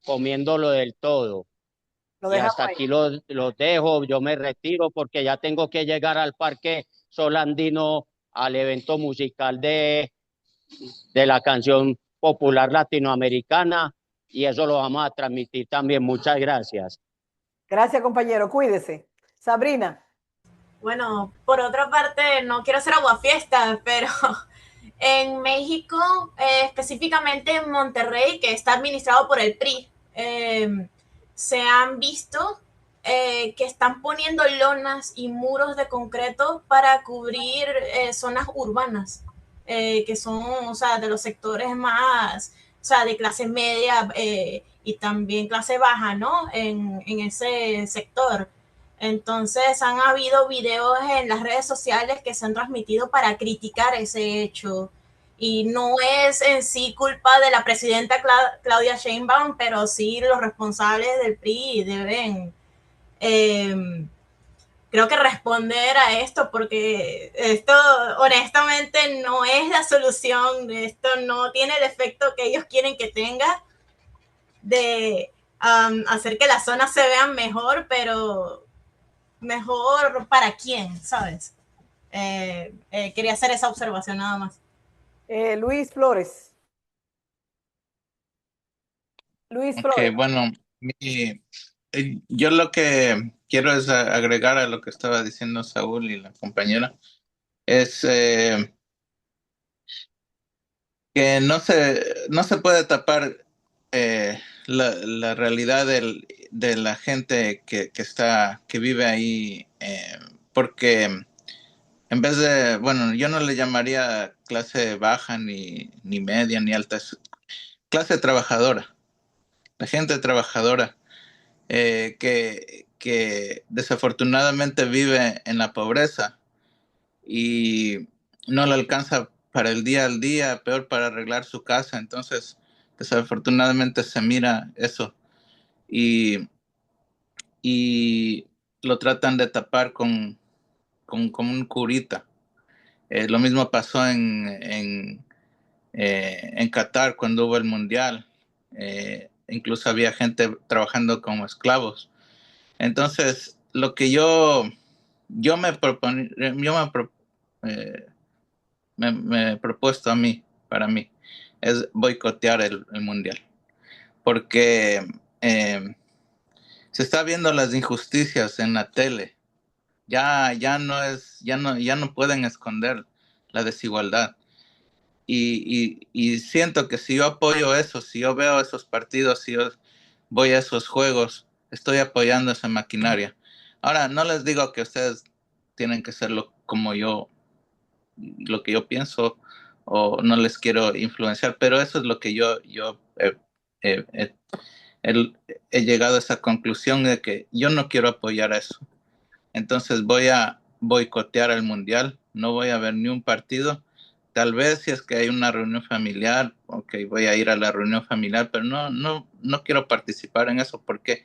comiéndolo del todo. Y hasta aquí los dejo, yo me retiro porque ya tengo que llegar al Parque Sol Andino al evento musical de la canción popular latinoamericana, y eso lo vamos a transmitir también. Muchas gracias. Gracias, compañero. Cuídese. Sabrina. Bueno, por otra parte, no quiero hacer aguafiestas, pero en México, específicamente en Monterrey, que está administrado por el PRI, se han visto que están poniendo lonas y muros de concreto para cubrir zonas urbanas, que son, o sea, de los sectores más, o sea, de clase media y también clase baja, ¿no? En ese sector. Entonces han habido videos en las redes sociales que se han transmitido para criticar ese hecho. Y no es en sí culpa de la presidenta Claudia Sheinbaum, pero sí los responsables del PRI deben, creo que responder a esto, porque esto honestamente no es la solución, esto no tiene el efecto que ellos quieren que tenga de hacer que las zonas se vean mejor, pero mejor para quién, ¿sabes? Quería hacer esa observación nada más. Luis Flores. Luis Flores. Ok, bueno, yo lo que quiero es agregar a lo que estaba diciendo Saúl y la compañera, es que no se puede tapar la realidad de la gente que vive ahí, porque en vez de, bueno, yo no le llamaría clase baja, ni media, ni alta, es clase trabajadora, la gente trabajadora, que desafortunadamente vive en la pobreza y no le alcanza para el día al día, peor para arreglar su casa. Entonces, desafortunadamente se mira eso y lo tratan de tapar con un curita. Lo mismo pasó en Qatar cuando hubo el mundial. Incluso había gente trabajando como esclavos. Entonces, lo que yo me he propuesto para mí, es boicotear el mundial, porque se está viendo las injusticias en la tele. Ya no pueden esconder la desigualdad. Y siento que si yo apoyo eso, si yo veo esos partidos, si yo voy a esos juegos, estoy apoyando esa maquinaria. Ahora, no les digo que ustedes tienen que hacerlo como yo, lo que yo pienso, o no les quiero influenciar, pero eso es lo que yo he llegado a esa conclusión de que yo no quiero apoyar eso. Entonces voy a boicotear el mundial, no voy a ver ni un partido. Tal vez si es que hay una reunión familiar, ok, voy a ir a la reunión familiar, pero no quiero participar en eso, porque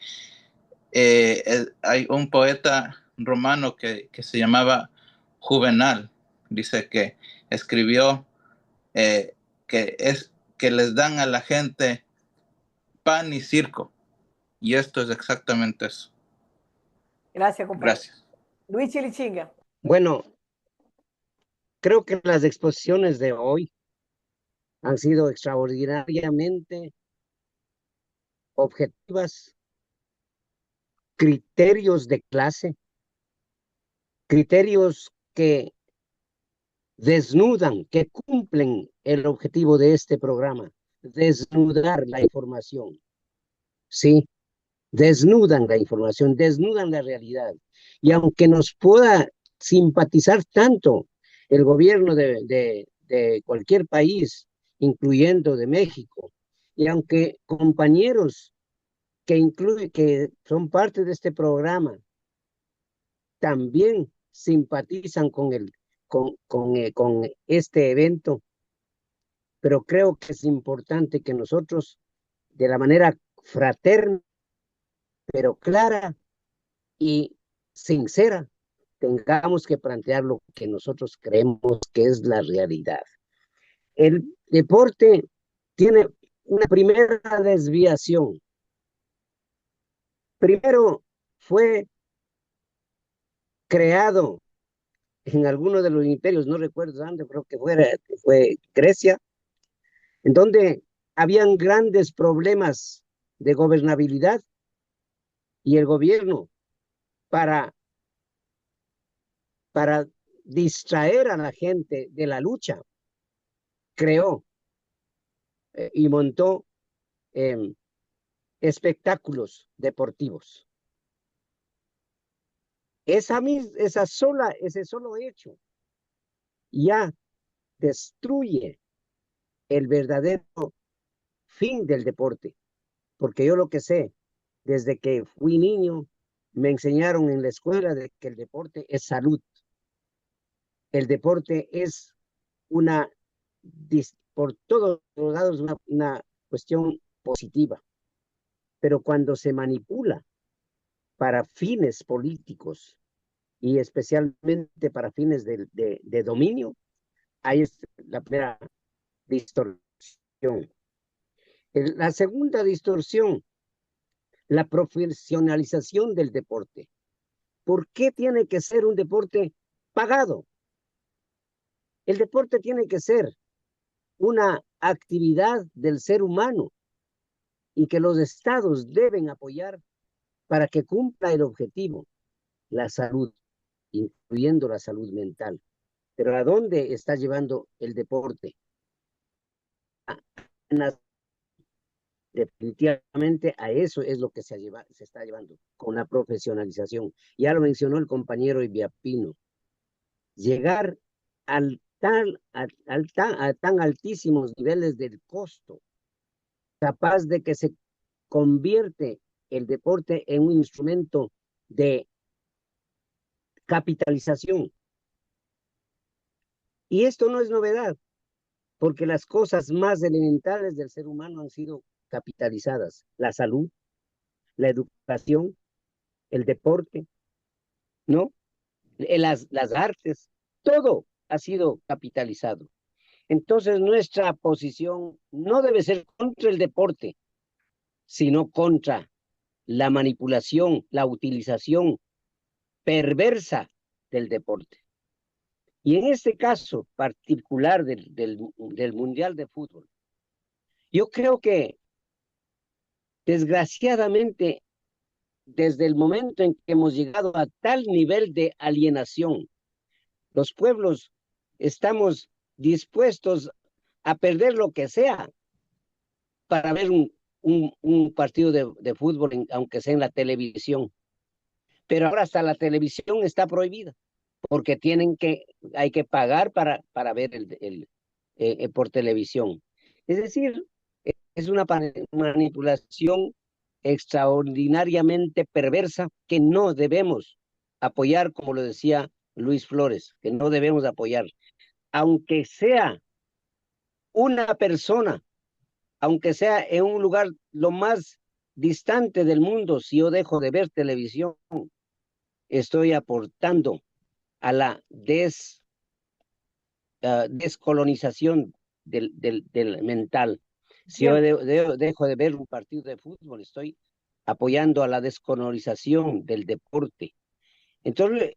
hay un poeta romano que se llamaba Juvenal. Dice que escribió que les dan a la gente pan y circo. Y esto es exactamente eso. Gracias, compañero. Gracias. Luis Chilichinga. Bueno, creo que las exposiciones de hoy han sido extraordinariamente objetivas, criterios de clase, criterios que desnudan, que cumplen el objetivo de este programa, desnudar la información. Sí, desnudan la información, desnudan la realidad. Y aunque nos pueda simpatizar tanto el gobierno de cualquier país, incluyendo de México, y aunque compañeros que son parte de este programa también simpatizan con este evento, pero creo que es importante que nosotros, de la manera fraterna, pero clara y sincera, tengamos que plantear lo que nosotros creemos que es la realidad. El deporte tiene una primera desviación. Primero fue creado en alguno de los imperios, no recuerdo dónde, creo que fue Grecia, en donde habían grandes problemas de gobernabilidad y el gobierno para distraer a la gente de la lucha, creó y montó espectáculos deportivos. Ese solo hecho ya destruye el verdadero fin del deporte, porque yo lo que sé, desde que fui niño, me enseñaron en la escuela de que el deporte es salud. El deporte es por todos los lados, una cuestión positiva. Pero cuando se manipula para fines políticos y especialmente para fines de dominio, ahí es la primera distorsión. La segunda distorsión, la profesionalización del deporte. ¿Por qué tiene que ser un deporte pagado? El deporte tiene que ser una actividad del ser humano y que los estados deben apoyar para que cumpla el objetivo, la salud, incluyendo la salud mental. Pero ¿a dónde está llevando el deporte? Definitivamente a eso es lo que se está llevando, con la profesionalización. Ya lo mencionó el compañero Ibiapino. Llegar a tan altísimos niveles del costo, capaz de que se convierte el deporte en un instrumento de capitalización. Y esto no es novedad, porque las cosas más elementales del ser humano han sido capitalizadas. La salud, la educación, el deporte, ¿no? Las artes, todo ha sido capitalizado. Entonces nuestra posición no debe ser contra el deporte, sino contra la manipulación, la utilización perversa del deporte. Y en este caso particular del Mundial de Fútbol, yo creo que desgraciadamente desde el momento en que hemos llegado a tal nivel de alienación, los pueblos estamos dispuestos a perder lo que sea para ver un partido de fútbol, aunque sea en la televisión. Pero ahora hasta la televisión está prohibida, porque hay que pagar para ver por televisión. Es decir, es una manipulación extraordinariamente perversa que no debemos apoyar, como lo decía Luis Flores, que no debemos apoyar. Aunque sea una persona, aunque sea en un lugar lo más distante del mundo, si yo dejo de ver televisión, estoy aportando a la descolonización del mental. Si yo dejo de ver un partido de fútbol, estoy apoyando a la descolonización del deporte. Entonces,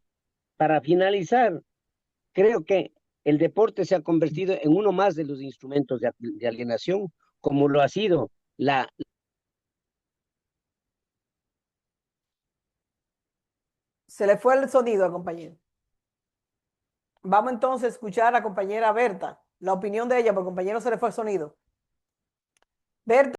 para finalizar, creo que el deporte se ha convertido en uno más de los instrumentos de alienación, como lo ha sido Se le fue el sonido al compañero. Vamos entonces a escuchar a la compañera Berta, la opinión de ella, porque al compañero se le fue el sonido. Berta.